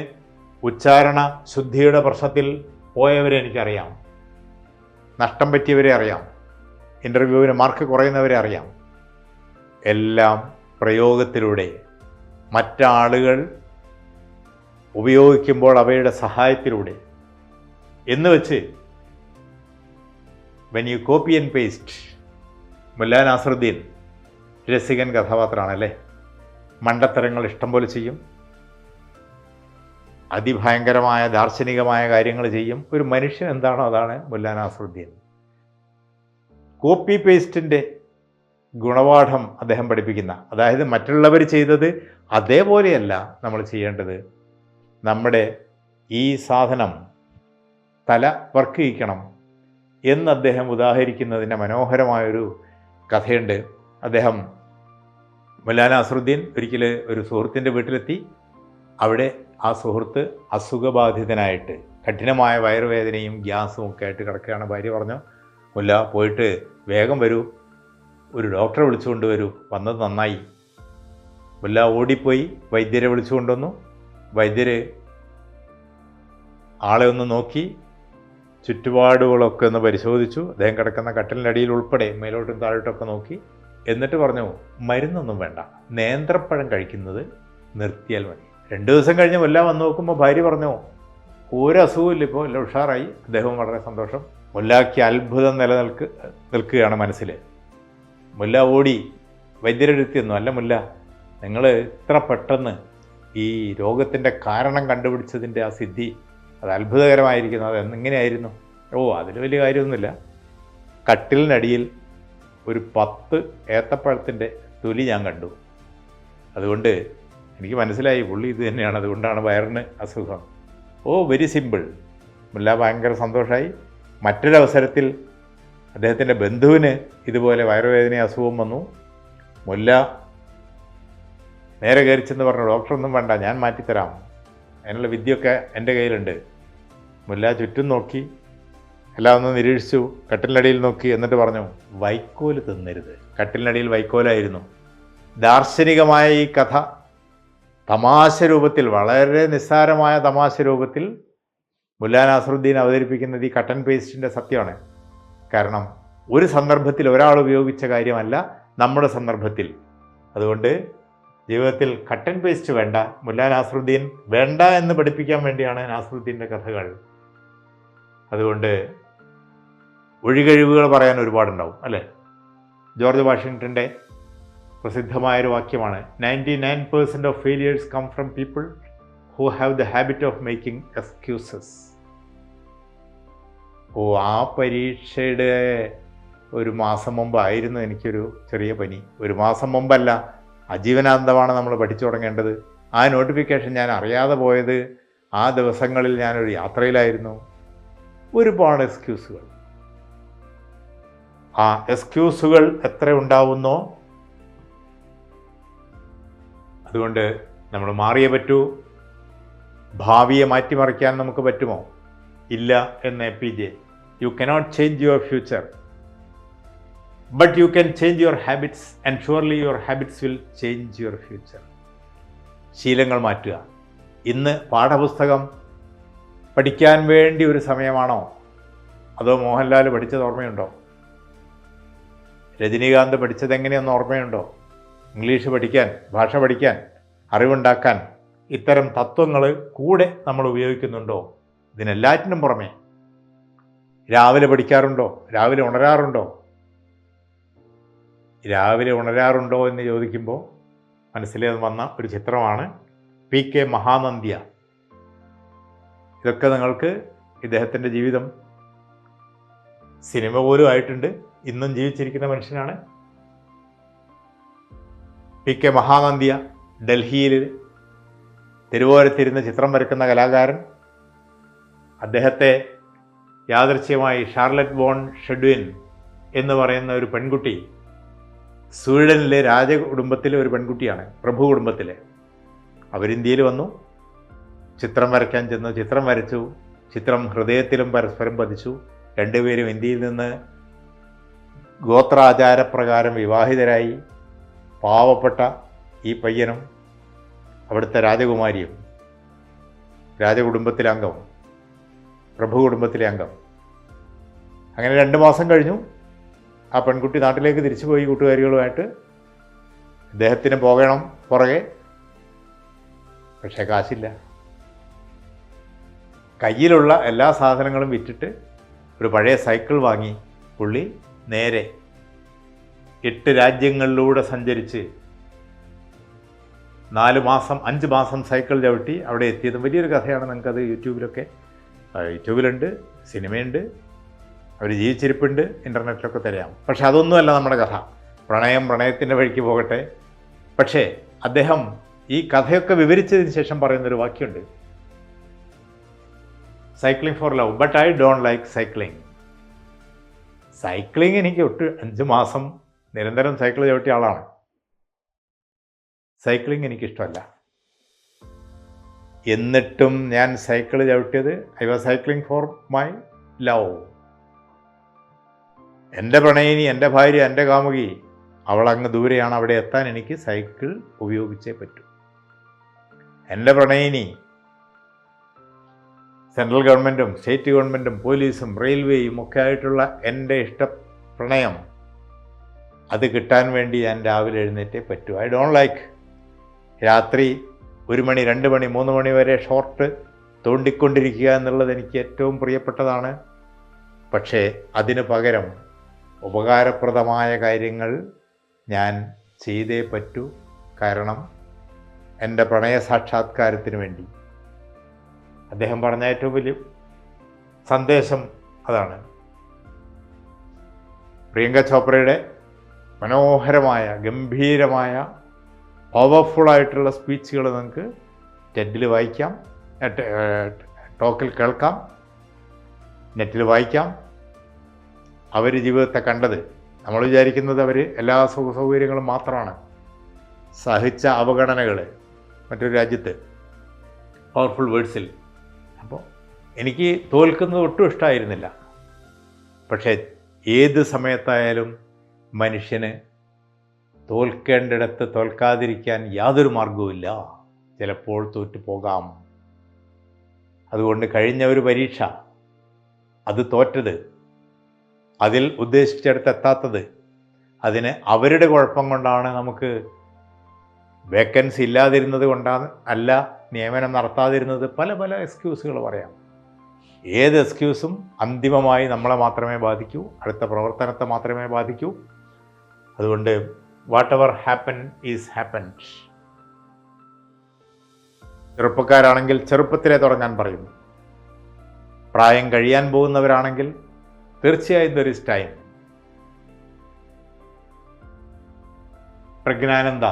ഉച്ചാരണ ശുദ്ധിയുടെ പ്രശ്നത്തിൽ പോയവരെ എനിക്കറിയാം, നഷ്ടം പറ്റിയവരെ അറിയാം, ഇൻ്റർവ്യൂവിന് മാർക്ക് കുറയുന്നവരെ അറിയാം. എല്ലാം പ്രയോഗത്തിലൂടെ, മറ്റാളുകൾ ഉപയോഗിക്കുമ്പോൾ അവയുടെ സഹായത്തിലൂടെ എന്ന് വെച്ച് when you copy and paste. Mulla Nasruddin രസികൻ കഥാപാത്രമാണല്ലേ, മണ്ടത്തരങ്ങൾ ഇഷ്ടം പോലെ ചെയ്യും, അതിഭയങ്കരമായ ദാർശനികമായ കാര്യങ്ങൾ ചെയ്യും. ഒരു മനുഷ്യൻ എന്താണോ അതാണ് മുല്ലാ നാസറുദ്ദീൻ. കോപ്പി പേസ്റ്റിൻ്റെ ഗുണപാഠം അദ്ദേഹം പഠിപ്പിക്കുന്ന, അതായത് മറ്റുള്ളവർ ചെയ്തത് അതേപോലെയല്ല നമ്മൾ ചെയ്യേണ്ടത്. നമ്മുടെ ഈ സാധനം തല വർക്ക് ചെയ്യിക്കണം എന്ന് അദ്ദേഹം ഉദാഹരിക്കുന്നതിൻ്റെ മനോഹരമായൊരു കഥയുണ്ട്. അദ്ദേഹം മുല്ലാ നാസറുദ്ദീൻ ഒരിക്കൽ ഒരു സുഹൃത്തിൻ്റെ വീട്ടിലെത്തി. അവിടെ ആ സുഹൃത്ത് അസുഖബാധിതനായിട്ട് കഠിനമായ വയറുവേദനയും ഗ്യാസും ഒക്കെ ആയിട്ട് കിടക്കുകയാണ്. ഭാര്യ പറഞ്ഞു, മുല്ല പോയിട്ട് വേഗം വരൂ, ഒരു ഡോക്ടറെ വിളിച്ചുകൊണ്ട് വരൂ. വന്നത് നന്നായി. മുല്ല ഓടിപ്പോയി വൈദ്യരെ വിളിച്ചു കൊണ്ടുവന്നു. വൈദ്യർ ആളെ ഒന്ന് നോക്കി, ചുറ്റുപാടുകളൊക്കെ ഒന്ന് പരിശോധിച്ചു. അദ്ദേഹം കിടക്കുന്ന കട്ടിലിൻ്റെ അടിയിൽ ഉൾപ്പെടെ മേലോട്ടും താഴോട്ടൊക്കെ നോക്കി. എന്നിട്ട് പറഞ്ഞു, മരുന്നൊന്നും വേണ്ട, നേന്ത്രപ്പഴം കഴിക്കുന്നത് നിർത്തിയാൽ മതി. 2 ദിവസം കഴിഞ്ഞ് മുല്ല വന്ന് നോക്കുമ്പോൾ ഭാര്യ പറഞ്ഞു, ഒരു അസുഖമില്ല, ഇപ്പോൾ എല്ലാം ഉഷാറായി. അദ്ദേഹവും വളരെ സന്തോഷം. മുല്ലാക്ക് അത്ഭുതം നിൽക്കുകയാണ് മനസ്സിൽ. മുല്ല ഓടി വൈദ്യരെടുത്തിരുന്നു. അല്ല മുല്ല, നിങ്ങൾ ഇത്ര പെട്ടെന്ന് ഈ രോഗത്തിൻ്റെ കാരണം കണ്ടുപിടിച്ചതിൻ്റെ ആ സിദ്ധി അത് അത്ഭുതകരമായിരിക്കുന്നു. അത് എങ്ങനെയായിരുന്നു? ഓ, അതിൽ വലിയ കാര്യമൊന്നുമില്ല. കട്ടിലിനടിയിൽ ഒരു 10 ഏത്തപ്പഴത്തിൻ്റെ തൊലി ഞാൻ കണ്ടു. അതുകൊണ്ട് എനിക്ക് മനസ്സിലായി പുള്ളി ഇത് തന്നെയാണ്, അതുകൊണ്ടാണ് വയറിന് അസുഖം. ഓ, വെരി സിമ്പിൾ. മുല്ല ഭയങ്കര സന്തോഷമായി. മറ്റൊരവസരത്തിൽ അദ്ദേഹത്തിൻ്റെ ബന്ധുവിന് ഇതുപോലെ വയറുവേദന അസുഖം വന്നു. മുല്ല നേരെ കയറിച്ചെന്ന് പറഞ്ഞു, ഡോക്ടറൊന്നും വേണ്ട, ഞാൻ മാറ്റിത്തരാം, അതിനുള്ള വിദ്യയൊക്കെ എൻ്റെ കയ്യിലുണ്ട്. മുല്ല ചുറ്റും നോക്കി, എല്ലാം ഒന്ന് നിരീക്ഷിച്ചു, കട്ടിലിനടിയിൽ നോക്കി. എന്നിട്ട് പറഞ്ഞു, വൈക്കോല് തിന്നരുത്. കട്ടിലിനടിയിൽ വൈക്കോലായിരുന്നു. ദാർശനികമായ ഈ കഥ തമാശ രൂപത്തിൽ, വളരെ നിസ്സാരമായ തമാശ രൂപത്തിൽ മുല്ലാ നാസറുദ്ദീൻ അവതരിപ്പിക്കുന്നത് ഈ കട്ടൻ പേസ്റ്റിൻ്റെ സത്യമാണ്. കാരണം ഒരു സന്ദർഭത്തിൽ ഒരാൾ ഉപയോഗിച്ച കാര്യമല്ല നമ്മുടെ സന്ദർഭത്തിൽ. അതുകൊണ്ട് ജീവിതത്തിൽ കട്ടൻ പേസ്റ്റ് വേണ്ട, മുല്ലാ നാസറുദ്ദീൻ വേണ്ട എന്ന് പഠിപ്പിക്കാൻ വേണ്ടിയാണ് നാസറുദ്ദീൻ്റെ കഥകൾ. അതുകൊണ്ട് ഒഴികഴിവുകൾ പറയാൻ ഒരുപാടുണ്ടാവും അല്ലേ? ജോർജ് വാഷിങ്ടൻ്റെ പ്രസിദ്ധമായൊരു വാക്യമാണ്, 99% of failures come from people who have the habit of making excuses. ഓ, ആ പരീക്ഷയുടെ 1 മാസം മുമ്പായിരുന്നു എനിക്കൊരു ചെറിയ പനി. 1 മാസം മുമ്പല്ല, അജീവനാന്തമാണ് നമ്മൾ പഠിച്ചു തുടങ്ങേണ്ടത്. ആ നോട്ടിഫിക്കേഷൻ ഞാൻ അറിയാതെ പോയത് ആ ദിവസങ്ങളിൽ ഞാനൊരു യാത്രയിലായിരുന്നു. ഒരുപാട് എക്സ്ക്യൂസുകൾ. ആ എക്സ്ക്യൂസുകൾ എത്ര ഉണ്ടാവുന്നോ അതുകൊണ്ട് നമ്മൾ മാറിയേ പറ്റൂ. ഭാവിയെ മാറ്റിമറിക്കാൻ നമുക്ക് പറ്റുമോ? ഇല്ല എന്ന് APJ. You cannot change your future, but you can change your habits, and surely your habits will change your future. ശീലങ്ങൾ മാറ്റുക. ഇന്ന് പാഠപുസ്തകം പഠിക്കാൻ വേണ്ടി ഒരു സമയമാണോ, അതോ മോഹൻലാൽ പഠിച്ചത് ഓർമ്മയുണ്ടോ? രജനീകാന്ത് പഠിച്ചത് എങ്ങനെയൊന്ന് ഓർമ്മയുണ്ടോ? ഇംഗ്ലീഷ് പഠിക്കാൻ, ഭാഷ പഠിക്കാൻ, അറിവുണ്ടാക്കാൻ ഇത്തരം തത്വങ്ങൾ കൂടെ നമ്മൾ ഉപയോഗിക്കുന്നുണ്ടോ? ഇതിനെല്ലാറ്റിനും പുറമെ രാവിലെ പഠിക്കാറുണ്ടോ? രാവിലെ ഉണരാറുണ്ടോ? രാവിലെ ഉണരാറുണ്ടോ എന്ന് ചോദിക്കുമ്പോൾ മനസ്സിലേക്ക് വന്ന ഒരു ചിത്രമാണ് PK മഹാനന്ദ്യ. ഇതൊക്കെ നിങ്ങൾക്ക് ഇദ്ദേഹത്തിൻ്റെ ജീവിതം സിനിമ പോലും ആയിട്ടുണ്ട്. ഇന്നും ജീവിച്ചിരിക്കുന്ന മനുഷ്യനാണ് PK മഹാനന്ദ്യ. ഡൽഹിയിൽ തെരുവോരത്തിരുന്ന് ചിത്രം വരയ്ക്കുന്ന കലാകാരൻ. അദ്ദേഹത്തെ യാദൃച്ഛികമായി ഷാർലറ്റ് വോൺ ഷെഡ്വിൻ എന്ന് പറയുന്ന ഒരു പെൺകുട്ടി, സ്വീഡനിലെ രാജകുടുംബത്തിലെ ഒരു പെൺകുട്ടിയാണ്, പ്രഭു കുടുംബത്തിലെ. അവരിന്ത്യയിൽ വന്നു, ചിത്രം വരയ്ക്കാൻ ചെന്നു, ചിത്രം വരച്ചു. ചിത്രം ഹൃദയത്തിലും പരസ്പരം പതിച്ചു. രണ്ടുപേരും ഇന്ത്യയിൽ നിന്ന് ഗോത്രാചാരപ്രകാരം വിവാഹിതരായി. പാവപ്പെട്ട ഈ പയ്യനും അവിടുത്തെ രാജകുമാരിയും, രാജകുടുംബത്തിലെ അംഗം, പ്രഭു കുടുംബത്തിലെ അംഗം. അങ്ങനെ 2 മാസം കഴിഞ്ഞു. ആ പെൺകുട്ടി നാട്ടിലേക്ക് തിരിച്ചുപോയി കൂട്ടുകാരികളുമായിട്ട്. ഇദ്ദേഹത്തിന് പോകണം പുറകെ, പക്ഷേ കാശില്ല. കയ്യിലുള്ള എല്ലാ സാധനങ്ങളും വിറ്റിട്ട് ഒരു പഴയ സൈക്കിൾ വാങ്ങി പുള്ളി നേരെ 8 രാജ്യങ്ങളിലൂടെ സഞ്ചരിച്ച് 4 മാസം 5 മാസം സൈക്കിൾ ചവിട്ടി അവിടെ എത്തിയത്. വലിയൊരു കഥയാണ്. നിങ്ങൾക്കത് യൂട്യൂബിലുണ്ട്, സിനിമയുണ്ട്, അവർ ജീവിച്ചിരിപ്പുണ്ട്, ഇൻ്റർനെറ്റിലൊക്കെ തരാം. പക്ഷെ അതൊന്നുമല്ല നമ്മുടെ കഥ. പ്രണയത്തിൻ്റെ വഴിക്ക് പോകട്ടെ. പക്ഷേ അദ്ദേഹം ഈ കഥയൊക്കെ വിവരിച്ചതിന് ശേഷം പറയുന്നൊരു വാക്യമുണ്ട്, cycling for love but I don't like cycling. Cycling എനിക്ക് 5 മാസം നിരന്തരം സൈക്കിൾ ചവിട്ടിയ ആളാണ്. സൈക്ലിംഗ് എനിക്കിഷ്ടമല്ല. എന്നിട്ടും ഞാൻ സൈക്കിൾ ചവിട്ടിയത് I was cycling for my love. എൻ്റെ പ്രണയിനി, എൻ്റെ ഭാര്യ, എൻ്റെ കാമുകി, അവളങ്ങ് ദൂരെയാണ്. അവിടെ എത്താൻ എനിക്ക് സൈക്കിൾ ഉപയോഗിച്ചേ പറ്റൂ. എൻ്റെ പ്രണയിനി സെൻട്രൽ ഗവൺമെൻറ്റും സ്റ്റേറ്റ് ഗവൺമെൻറ്റും പോലീസും റെയിൽവേയും ഒക്കെ ആയിട്ടുള്ള എൻ്റെ പ്രണയം, അത് കിട്ടാൻ വേണ്ടി ഞാൻ രാവിലെ എഴുന്നേറ്റേ പറ്റൂ. ഐ ഡോണ്ട് ലൈക്ക് രാത്രി 1 മണി 2 മണി 3 മണി വരെ ഷോർട്ട് തോണ്ടിക്കൊണ്ടിരിക്കുക എന്നുള്ളത് എനിക്ക് ഏറ്റവും പ്രിയപ്പെട്ടതാണ്. പക്ഷേ അതിന് പകരം ഉപകാരപ്രദമായ കാര്യങ്ങൾ ഞാൻ ചെയ്തേ പറ്റൂ. കാരണം എൻ്റെ പ്രണയ സാക്ഷാത്കാരത്തിന് വേണ്ടി. അദ്ദേഹം പറഞ്ഞ ഏറ്റവും വലിയ സന്ദേശം അതാണ്. പ്രിയങ്ക ചോപ്രയുടെ മനോഹരമായ, ഗംഭീരമായ, പവർഫുള്ളായിട്ടുള്ള സ്പീച്ചുകൾ നിങ്ങൾക്ക് ടെഡിൽ വായിക്കാം, ടോക്കിൽ കേൾക്കാം, നെറ്റിൽ വായിക്കാം. അവർ ജീവിതത്തെ കണ്ടത്, നമ്മൾ വിചാരിക്കുന്നത് അവർ എല്ലാ സൗകര്യങ്ങളും മാത്രമാണ്. സഹിച്ച അവഗണനകൾ മറ്റൊരു രാജ്യത്ത് പവർഫുൾ വേർഡ്സിൽ. അപ്പോൾ എനിക്ക് തോൽക്കുന്നത് ഒട്ടും ഇഷ്ടമായിരുന്നില്ല. പക്ഷേ ഏത് സമയത്തായാലും മനുഷ്യന് തോൽക്കേണ്ടിടത്ത് തോൽക്കാതിരിക്കാൻ യാതൊരു മാർഗവുമില്ല. ചിലപ്പോൾ തോറ്റു പോകാം. അതുകൊണ്ട് കഴിഞ്ഞ ഒരു പരീക്ഷ, അത് തോറ്റത്, അതിൽ ഉദ്ദേശിച്ചിടത്ത് എത്താത്തത്, അതിന് അവരുടെ കുഴപ്പം കൊണ്ടാണ്, നമുക്ക് വേക്കൻസി ഇല്ലാതിരുന്നത് കൊണ്ടാണ്, അല്ല നിയമനം നടത്താതിരുന്നത്, പല എക്സ്ക്യൂസുകൾ പറയാം. ഏത് എക്സ്ക്യൂസും അന്തിമമായി നമ്മളെ മാത്രമേ ബാധിക്കൂ, അടുത്ത പ്രവർത്തനത്തെ മാത്രമേ ബാധിക്കൂ. അതുകൊണ്ട് whatever happen is happened. ചെറുപ്പക്കാരാണെങ്കിൽ ചെറുപ്പത്തിലേ തുടങ്ങാൻ പറയുന്നു. പ്രായം കഴിയാൻ പോകുന്നവരാണെങ്കിൽ തീർച്ചയായും ദെർ ഈസ് ടൈം. പ്രജ്ഞാനന്ദ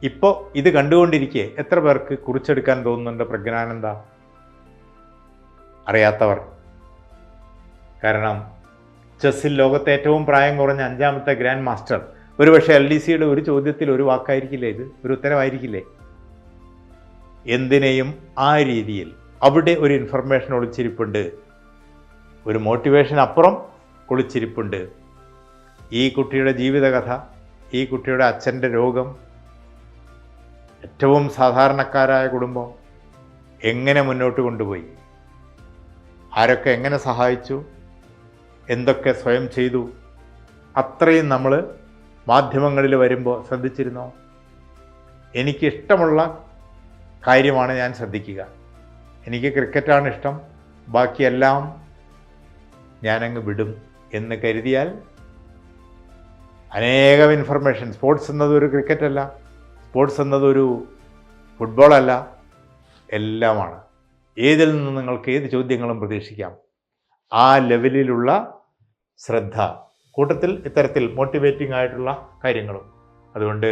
ഇപ്പോൾ ഇത് കണ്ടുകൊണ്ടിരിക്കെ എത്ര പേർക്ക് കുറിച്ചെടുക്കാൻ തോന്നുന്നുണ്ട് പ്രജ്ഞാനന്ദ? അറിയാത്തവർ. കാരണം ചെസ്സിൽ ലോകത്തെ ഏറ്റവും പ്രായം കുറഞ്ഞ 5ാമത്തെ ഗ്രാൻഡ് മാസ്റ്റർ. ഒരുപക്ഷെ LDCയുടെ ഒരു ചോദ്യത്തിൽ ഒരു വാക്കായിരിക്കില്ലേ ഇത്, ഒരു ഉത്തരവായിരിക്കില്ലേ? എന്തിനേയും ആ രീതിയിൽ അവിടെ ഒരു ഇൻഫർമേഷൻ ഒളിച്ചിരിപ്പുണ്ട്, ഒരു മോട്ടിവേഷൻ അപ്പുറം ഒളിച്ചിരിപ്പുണ്ട്. ഈ കുട്ടിയുടെ ജീവിതകഥ, ഈ കുട്ടിയുടെ അച്ഛൻ്റെ രോഗം, ഏറ്റവും സാധാരണക്കാരായ കുടുംബം എങ്ങനെ മുന്നോട്ട് കൊണ്ടുപോയി, ആരൊക്കെ എങ്ങനെ സഹായിച്ചു, എന്തൊക്കെ സ്വയം ചെയ്തു, അത്രയും നമ്മൾ മാധ്യമങ്ങളിൽ വരുമ്പോൾ ശ്രദ്ധിച്ചിരുന്നോ? എനിക്കിഷ്ടമുള്ള കാര്യമാണ് ഞാൻ ശ്രദ്ധിക്കുക. എനിക്ക് ക്രിക്കറ്റാണ് ഇഷ്ടം, ബാക്കിയെല്ലാം ഞാനങ്ങ് വിടും എന്ന് കരുതിയാൽ അനേകം ഇൻഫർമേഷൻ, സ്പോർട്സ് എന്നതൊരു ക്രിക്കറ്റല്ല, സ്പോർട്സ് എന്നതൊരു ഫുട്ബോളല്ല, എല്ലാമാണ്. ഏതിൽ നിന്ന് നിങ്ങൾക്ക് ഏത് ചോദ്യങ്ങളും പ്രതീക്ഷിക്കാം. ആ ലെവലിലുള്ള ശ്രദ്ധ, കൂട്ടത്തിൽ ഇത്തരത്തിൽ മോട്ടിവേറ്റിംഗ് ആയിട്ടുള്ള കാര്യങ്ങളും. അതുകൊണ്ട്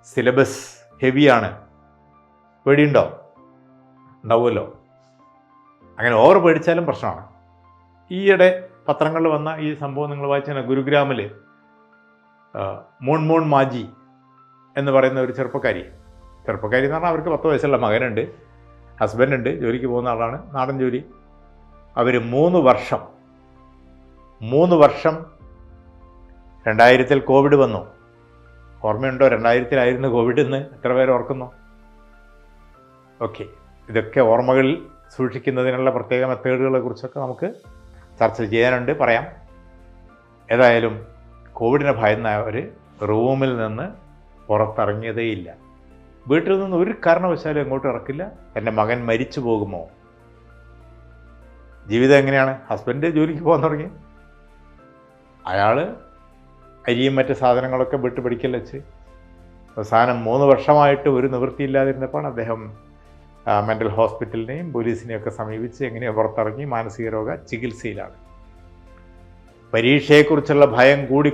സിലബസ് ഹെവിയാണ്. പേടിയുണ്ടോ? ഉണ്ടാവുമല്ലോ. അങ്ങനെ ഓവർ പേടിച്ചാലും പ്രശ്നമാണ്. ഈയിടെ പത്രങ്ങളിൽ വന്ന ഈ സംഭവം നിങ്ങൾ വായിച്ചാൽ ഗുരുഗ്രാമിൽ മോൺ മാജി എന്ന് പറയുന്ന ഒരു ചെറുപ്പക്കാരി എന്ന് പറഞ്ഞാൽ അവർക്ക് 10 വയസ്സുള്ള മകനുണ്ട്, ഹസ്ബൻഡുണ്ട്, ജോലിക്ക് പോകുന്ന ആളാണ്, നാടൻ ജോലി. അവർ 3 വർഷം 2000 കോവിഡ് വന്നു. ഓർമ്മയുണ്ടോ? 2000 കോവിഡ് എന്ന് എത്ര പേര് ഓർക്കുന്നു? ഓക്കെ, ഇതൊക്കെ ഓർമ്മകളിൽ സൂക്ഷിക്കുന്നതിനുള്ള പ്രത്യേക മെത്തേഡുകളെ കുറിച്ചൊക്കെ നമുക്ക് ചർച്ച ചെയ്യാനുണ്ട്, പറയാം. ഏതായാലും കോവിഡിനെ ഭയന്ന അവർ റൂമിൽ നിന്ന് പുറത്തിറങ്ങിയതേയില്ല. വീട്ടിൽ നിന്ന് ഒരു കാരണവശാലും എങ്ങോട്ടും ഇറക്കില്ല. എൻ്റെ മകൻ മരിച്ചു പോകുമോ? ജീവിതം എങ്ങനെയാണ്? ഹസ്ബൻഡ് ജോലിക്ക് പോകാൻ തുടങ്ങി, അയാൾ അരിയും മറ്റ് സാധനങ്ങളൊക്കെ വിട്ട് പിടിക്കൽ വെച്ച് അവസാനം 3 വർഷമായിട്ട് ഒരു നിവൃത്തിയില്ലാതിരുന്നപ്പോൾ അദ്ദേഹം മെൻ്റൽ ഹോസ്പിറ്റലിനെയും പോലീസിനെയൊക്കെ സമീപിച്ച് എങ്ങനെയോ പുറത്തിറങ്ങി മാനസിക രോഗ ചികിത്സയിലാണ്. പരീക്ഷയെക്കുറിച്ചുള്ള ഭയം കൂടി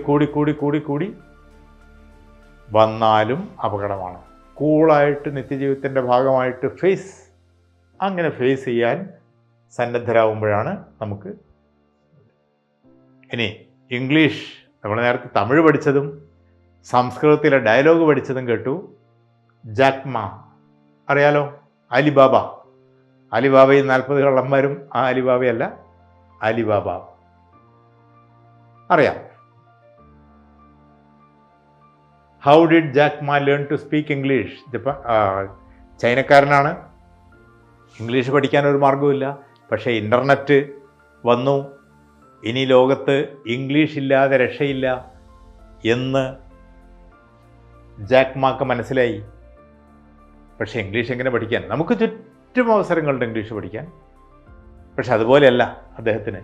വന്നാലും അപകടമാണ്. കൂളായിട്ട് നിത്യജീവിതത്തിൻ്റെ ഭാഗമായിട്ട് അങ്ങനെ ഫേസ് ചെയ്യാൻ സന്നദ്ധരാകുമ്പോഴാണ് നമുക്ക്. ഇനി ഇംഗ്ലീഷ്, നമ്മൾ നേരത്തെ തമിഴ് പഠിച്ചതും സംസ്കൃതത്തിലെ ഡയലോഗ് പഠിച്ചതും കേട്ടു. ജാക്ക് മാ അറിയാലോ, അലിബാബയും 40 കള്ളന്മാരും. ആ അലിബാബയല്ല, അലിബാബ അറിയാം. How did Jack Ma learn to speak English? ചൈനക്കാരനാണ്, ഇംഗ്ലീഷ് പഠിക്കാൻ ഒരു മാർഗവുമില്ല. പക്ഷേ ഇൻ്റർനെറ്റ് വന്നു, ഇനി ലോകത്ത് ഇംഗ്ലീഷ് ഇല്ലാതെ രക്ഷയില്ല എന്ന് ജാക്ക് മാക്ക് മനസ്സിലായി. പക്ഷേ ഇംഗ്ലീഷ് എങ്ങനെ പഠിക്കാൻ? നമുക്ക് ചുറ്റും അവസരങ്ങളുണ്ട് ഇംഗ്ലീഷ് പഠിക്കാൻ. പക്ഷെ അതുപോലെയല്ല അദ്ദേഹത്തിന്.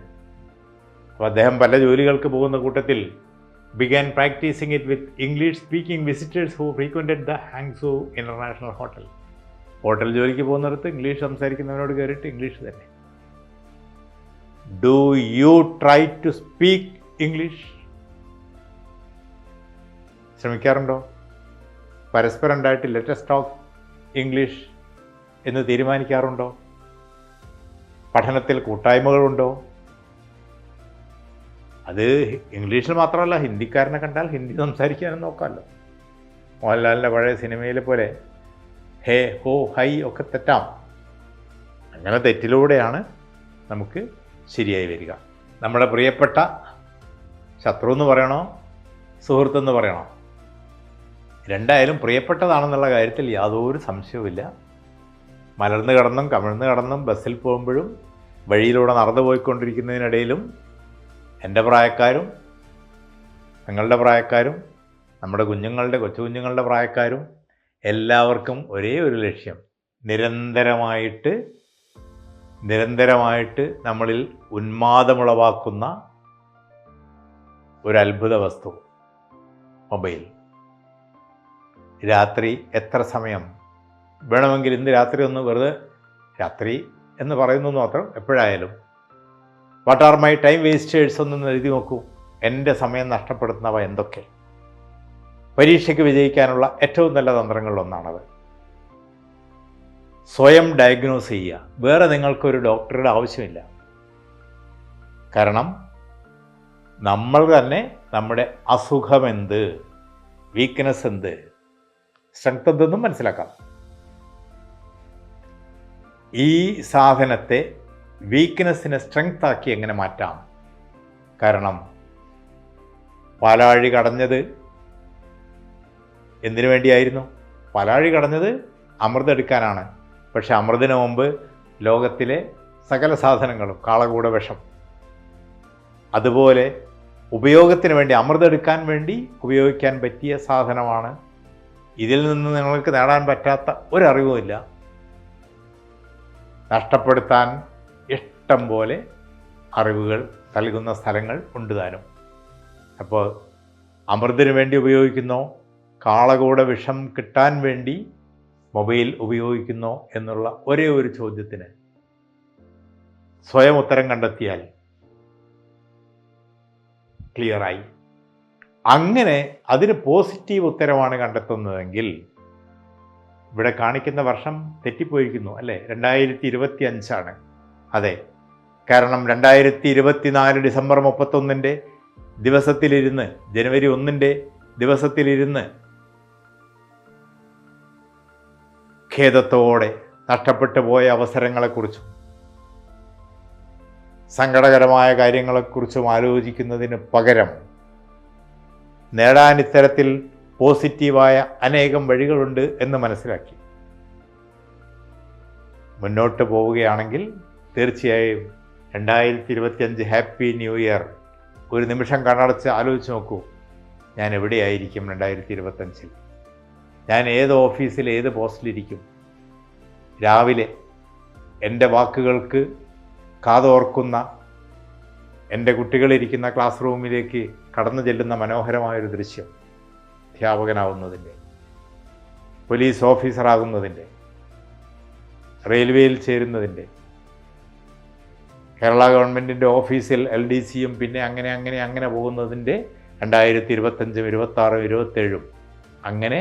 അപ്പോൾ അദ്ദേഹം പല ജോലികൾക്ക് പോകുന്ന കൂട്ടത്തിൽ began practicing it with English speaking visitors who frequented the Hangzhou International Hotel. Hotel ജോലിക്ക് പോകുന്നിടത്ത് ഇംഗ്ലീഷ് സംസാരിക്കുന്നവരോട് കയറിയിട്ട് ഇംഗ്ലീഷ് തന്നെ. Do you try to speak English? ശ്രമിക്കാറുണ്ടോ? പരസ്പരം ഉണ്ടായിട്ട് ലെറ്റസ്റ്റ് ടോക്ക് ഇംഗ്ലീഷ് എന്ന് തീരുമാനിക്കാറുണ്ടോ? പഠനത്തിൽ കൂട്ടായ്മകളുണ്ടോ? അത് ഇംഗ്ലീഷിൽ മാത്രമല്ല, ഹിന്ദിക്കാരനെ കണ്ടാൽ ഹിന്ദി സംസാരിക്കാനും നോക്കാമല്ലോ. മോഹൻലാലിൻ്റെ പഴയ സിനിമയിലെ പോലെ ഹേ ഹോ ഹൈ ഒക്കെ തെറ്റാം. അങ്ങനെ തെറ്റിലൂടെയാണ് നമുക്ക് ശരിയായി വരിക. നമ്മുടെ പ്രിയപ്പെട്ട ശത്രു എന്ന് പറയണോ സുഹൃത്തെന്ന് പറയണോ? രണ്ടായാലും പ്രിയപ്പെട്ടതാണെന്നുള്ള കാര്യത്തിൽ യാതൊരു സംശയവുമില്ല. മലർന്നു കിടന്നും കമിഴ്ന്നു കിടന്നും ബസ്സിൽ പോകുമ്പോഴും വഴിയിലൂടെ നടന്നു പോയിക്കൊണ്ടിരിക്കുന്നതിനിടയിലും എൻ്റെ പ്രായക്കാരും നിങ്ങളുടെ പ്രായക്കാരും നമ്മുടെ കൊച്ചു കുഞ്ഞുങ്ങളുടെ പ്രായക്കാരും എല്ലാവർക്കും ഒരേ ഒരു ലക്ഷ്യം, നിരന്തരമായിട്ട് നമ്മളിൽ ഉന്മാദമുളവാക്കുന്ന ഒരു അത്ഭുത വസ്തു മൊബൈൽ. രാത്രി എത്ര സമയം വേണമെങ്കിൽ, ഇന്ന് രാത്രി ഒന്ന് വെറുതെ, രാത്രി എന്ന് പറയുന്നു മാത്രം, എപ്പോഴായാലും what are my time wasters ഒന്നൊന്ന് എഴുതി നോക്കൂ. എൻ്റെ സമയം നഷ്ടപ്പെടുത്തുന്നവ എന്തൊക്കെ? പരീക്ഷയ്ക്ക് വിജയിക്കാനുള്ള ഏറ്റവും നല്ല തന്ത്രങ്ങളിലൊന്നാണത്. സ്വയം ഡയഗ്നോസ് ചെയ്യുക. വേറെ നിങ്ങൾക്കൊരു ഡോക്ടറുടെ ആവശ്യമില്ല. കാരണം നമ്മൾ തന്നെ നമ്മുടെ അസുഖമെന്ത്, വീക്ക്നെസ് എന്ത്, സ്ട്രെങ്ത് എന്തെന്നും മനസ്സിലാക്കാം. ഈ സാധനത്തെ, വീക്ക്നെസ്സിനെ സ്ട്രെങ്ത് ആക്കി എങ്ങനെ മാറ്റാം? കാരണം പാലാഴി കടഞ്ഞത് എന്തിനു വേണ്ടിയായിരുന്നു? പാലാഴി കടഞ്ഞത് അമൃത് എടുക്കാനാണ്. പക്ഷെ അമൃതിന് മുമ്പ് ലോകത്തിലെ സകല സാധനങ്ങളും കാളകൂട വിഷം. അതുപോലെ ഉപയോഗത്തിന് വേണ്ടി അമൃതം എടുക്കാൻ വേണ്ടി ഉപയോഗിക്കാൻ പറ്റിയ സാധനമാണ്. ഇതിൽ നിന്ന് നിങ്ങൾക്ക് നേടാൻ പറ്റാത്ത ഒരറിവുമില്ല. നഷ്ടപ്പെടുത്താൻ ഇഷ്ടം പോലെ അറിവുകൾ നൽകുന്ന സ്ഥലങ്ങൾ ഉണ്ട് താനും. അപ്പോൾ അമൃതിന് വേണ്ടി ഉപയോഗിക്കുന്നോ, കാളകൂട വിഷം കിട്ടാൻ വേണ്ടി മൊബൈൽ ഉപയോഗിക്കുന്നോ എന്നുള്ള ഒരേ ഒരു ചോദ്യത്തിന് സ്വയം ഉത്തരം കണ്ടെത്തിയാൽ ക്ലിയറായി. അങ്ങനെ അതിന് പോസിറ്റീവ് ഉത്തരമാണ് കണ്ടെത്തുന്നതെങ്കിൽ ഇവിടെ കാണിക്കുന്ന വർഷം തെറ്റിപ്പോയിരിക്കുന്നു അല്ലേ? 2025 അതെ, കാരണം 2024 ഡിസംബർ 31 ദിവസത്തിലിരുന്ന്, ജനുവരി 1 ദിവസത്തിലിരുന്ന് ഖേദത്തോടെ നഷ്ടപ്പെട്ടു പോയ അവസരങ്ങളെക്കുറിച്ചും സങ്കടകരമായ കാര്യങ്ങളെക്കുറിച്ചും ആലോചിക്കുന്നതിന് പകരം നേടാൻ ഇത്തരത്തിൽ പോസിറ്റീവായ അനേകം വഴികളുണ്ട് എന്ന് മനസ്സിലാക്കി മുന്നോട്ട് പോവുകയാണെങ്കിൽ തീർച്ചയായും 2025 ഹാപ്പി ന്യൂ ഇയർ. ഒരു നിമിഷം കണ്ണടച്ച് ആലോചിച്ച് നോക്കൂ, ഞാൻ എവിടെയായിരിക്കും 2025? ഞാൻ ഏത് ഓഫീസിൽ ഏത് പോസ്റ്റിലിരിക്കും? രാവിലെ എൻ്റെ വാക്കുകൾക്ക് കാതോർക്കുന്ന എൻ്റെ കുട്ടികളിരിക്കുന്ന ക്ലാസ് റൂമിലേക്ക് കടന്നു ചെല്ലുന്ന മനോഹരമായൊരു ദൃശ്യം, അധ്യാപകനാവുന്നതിൻ്റെ, പോലീസ് ഓഫീസറാകുന്നതിൻ്റെ, റെയിൽവേയിൽ ചേരുന്നതിൻ്റെ, കേരള ഗവൺമെൻറ്റിൻ്റെ ഓഫീസിൽ LDCയും പിന്നെ അങ്ങനെ പോകുന്നതിൻ്റെ 2025, 26, 27 അങ്ങനെ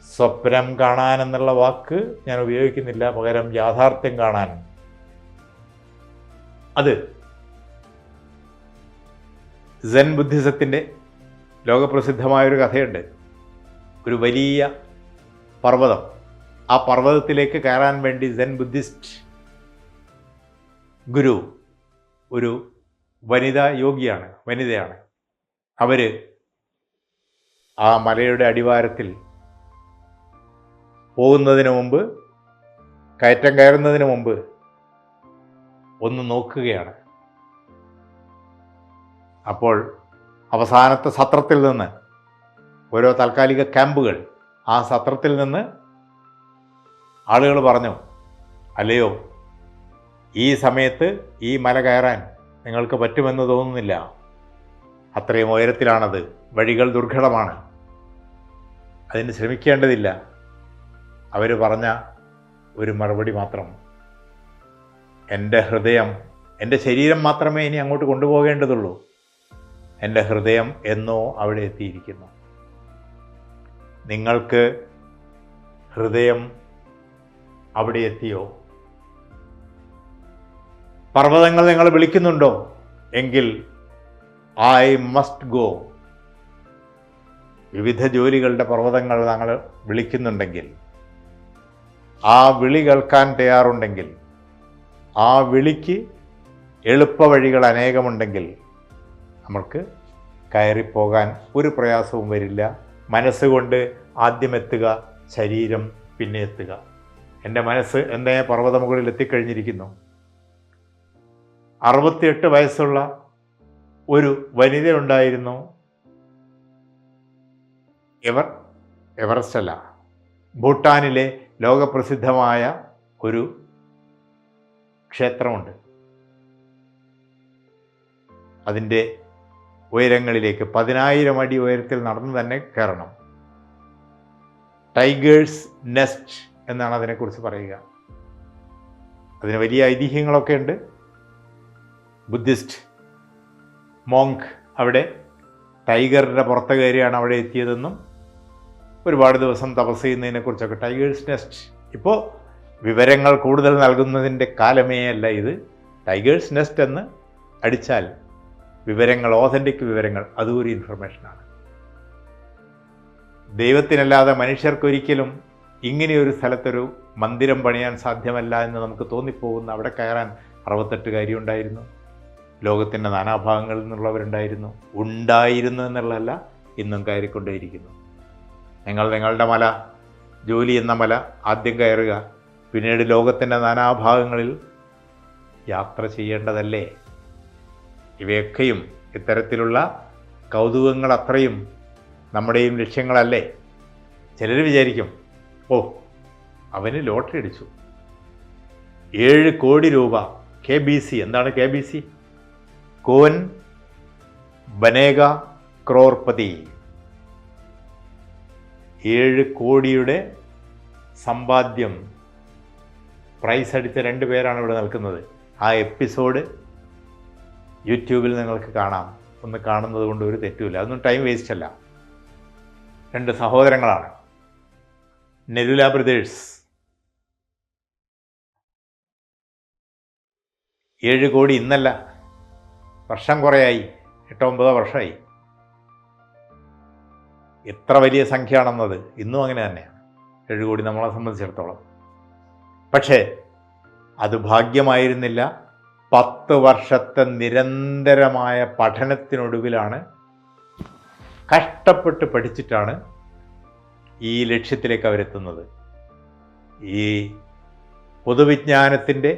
സ്വപ്നം കാണാൻ എന്നുള്ള വാക്ക് ഞാൻ ഉപയോഗിക്കുന്നില്ല, പകരം യാഥാർത്ഥ്യം കാണാൻ. അത് സെൻ ബുദ്ധിസത്തിൻ്റെ ലോകപ്രസിദ്ധമായൊരു കഥയുണ്ട്. ഒരു വലിയ പർവ്വതം, ആ പർവ്വതത്തിലേക്ക് കയറാൻ വേണ്ടി സെൻ ബുദ്ധിസ്റ്റ് ഗുരു ഒരു വനിതയാണ്. അവർ ആ മലയുടെ അടിവാരത്തിൽ പോകുന്നതിന് മുമ്പ്, കയറ്റം കയറുന്നതിന് മുമ്പ് ഒന്ന് നോക്കുകയാണ്. അപ്പോൾ അവസാനത്തെ സത്രത്തിൽ നിന്ന്, ഓരോ താൽക്കാലിക ക്യാമ്പുകൾ, ആ സത്രത്തിൽ നിന്ന് ആളുകൾ പറഞ്ഞു, അല്ലയോ, ഈ സമയത്ത് ഈ മല കയറാൻ നിങ്ങൾക്ക് പറ്റുമെന്ന് തോന്നുന്നില്ല, അത്രയും ഉയരത്തിലാണത്, വഴികൾ ദുർഘടമാണ്, അതിന് ശ്രമിക്കേണ്ടതില്ല. അവർ പറഞ്ഞ ഒരു മറുപടി മാത്രം, എൻ്റെ ഹൃദയം, എൻ്റെ ശരീരം മാത്രമേ ഇനി അങ്ങോട്ട് കൊണ്ടുപോകേണ്ടതുള്ളൂ, എൻ്റെ ഹൃദയം എന്നോ അവിടെ എത്തിയിരിക്കുന്നു. നിങ്ങൾക്ക് ഹൃദയം അവിടെ എത്തിയോ? പർവ്വതങ്ങൾ നിങ്ങൾ വിളിക്കുന്നുണ്ടോ? എങ്കിൽ ഐ മസ്റ്റ് ഗോ. വിവിധ ജോലികളുടെ പർവ്വതങ്ങൾ ഞങ്ങൾ വിളിക്കുന്നുണ്ടെങ്കിൽ, ആ വിളി കേൾക്കാൻ തയ്യാറുണ്ടെങ്കിൽ, ആ വിളിക്ക് എളുപ്പവഴികൾ അനേകമുണ്ടെങ്കിൽ നമുക്ക് കയറിപ്പോകാൻ ഒരു പ്രയാസവും വരില്ല. മനസ്സുകൊണ്ട് ആദ്യം എത്തുക, ശരീരം പിന്നെ എത്തുക. എൻ്റെ മനസ്സ് എന്നെ പർവ്വത മുകളിൽ എത്തിക്കഴിഞ്ഞിരിക്കുന്നു. 68 വയസ്സുള്ള ഒരു വനിതയുണ്ടായിരുന്നു. എവറസ്റ്റ് അല്ല, ഭൂട്ടാനിലെ ലോകപ്രസിദ്ധമായ ഒരു ക്ഷേത്രമുണ്ട്. അതിൻ്റെ ഉയരങ്ങളിലേക്ക് 10,000 അടി ഉയരത്തിൽ നടന്നു തന്നെ കയറണം. ടൈഗേഴ്സ് നെസ്റ്റ് എന്നാണ് അതിനെക്കുറിച്ച് പറയുക. അതിന് വലിയ ഐതിഹ്യങ്ങളൊക്കെ ഉണ്ട്. ബുദ്ധിസ്റ്റ് മോങ്ക് അവിടെ ടൈഗറിൻ്റെ പുറത്ത് കയറിയാണ് അവിടെ എത്തിയതെന്നും ഒരുപാട് ദിവസം തപസ് ചെയ്യുന്നതിനെക്കുറിച്ചൊക്കെ. ടൈഗേഴ്സ് നെസ്റ്റ് ഇപ്പോൾ വിവരങ്ങൾ കൂടുതൽ നൽകുന്നതിൻ്റെ കാലമേ അല്ല ഇത്. ടൈഗേഴ്സ് നെസ്റ്റ് എന്ന് അടിച്ചാൽ വിവരങ്ങൾ, ഓതൻറ്റിക് വിവരങ്ങൾ, അതും ഒരു ഇൻഫർമേഷനാണ്. ദൈവത്തിനല്ലാതെ മനുഷ്യർക്കൊരിക്കലും ഇങ്ങനെയൊരു സ്ഥലത്തൊരു മന്ദിരം പണിയാൻ സാധ്യമല്ല എന്ന് നമുക്ക് തോന്നിപ്പോകുന്ന അവിടെ കയറാൻ 68 കാര്യമുണ്ടായിരുന്നു. ലോകത്തിൻ്റെ നാനാഭാഗങ്ങളിൽ നിന്നുള്ളവരുണ്ടായിരുന്നു. ഉണ്ടായിരുന്നു എന്നുള്ളതല്ല, ഇന്നും കയറിക്കൊണ്ടേയിരിക്കുന്നു. നിങ്ങൾ നിങ്ങളുടെ മല, ജോലി എന്ന മല ആദ്യം കയറുക, പിന്നീട് ലോകത്തിൻ്റെ നാനാഭാഗങ്ങളിൽ യാത്ര ചെയ്യേണ്ടതല്ലേ? ഇവയൊക്കെയും ഇത്തരത്തിലുള്ള കൗതുകങ്ങൾ അത്രയും നമ്മുടെയും ലക്ഷ്യങ്ങളല്ലേ? ചിലർ വിചാരിക്കും, ഓ അവന് ലോട്ടറി അടിച്ചു, 7 കോടി രൂപ, KBC. എന്താണ് KBC? കോൻ ബനേഗ ക്രോർപതി. 7 കോടിയുടെ സമ്പാദ്യം പ്രൈസ് അടിച്ച 2 പേരാണ് ഇവിടെ നിൽക്കുന്നത്. ആ എപ്പിസോഡ് യൂട്യൂബിൽ നിങ്ങൾക്ക് കാണാം. ഒന്ന് കാണുന്നത് കൊണ്ട് ഒരു തെറ്റുമില്ല, അതൊന്നും ടൈം വേസ്റ്റ് അല്ല. 2 സഹോദരങ്ങളാണ്, നെരുല ബ്രദേഴ്സ്. 7 കോടി ഇന്നല്ല, വർഷം കുറേയായി, 8-9 വർഷമായി. എത്ര വലിയ സംഖ്യയാണെന്നത് ഇന്നും അങ്ങനെ തന്നെയാണ്, 7 കോടി നമ്മളെ സംബന്ധിച്ചിടത്തോളം. പക്ഷേ അത് ഭാഗ്യമായിരുന്നില്ല. 10 വർഷത്തെ നിരന്തരമായ പഠനത്തിനൊടുവിലാണ്, കഷ്ടപ്പെട്ട് പഠിച്ചിട്ടാണ് ഈ ലക്ഷ്യത്തിലേക്ക് അവരെത്തുന്നത്. ഈ പൊതുവിജ്ഞാനത്തിൻ്റെ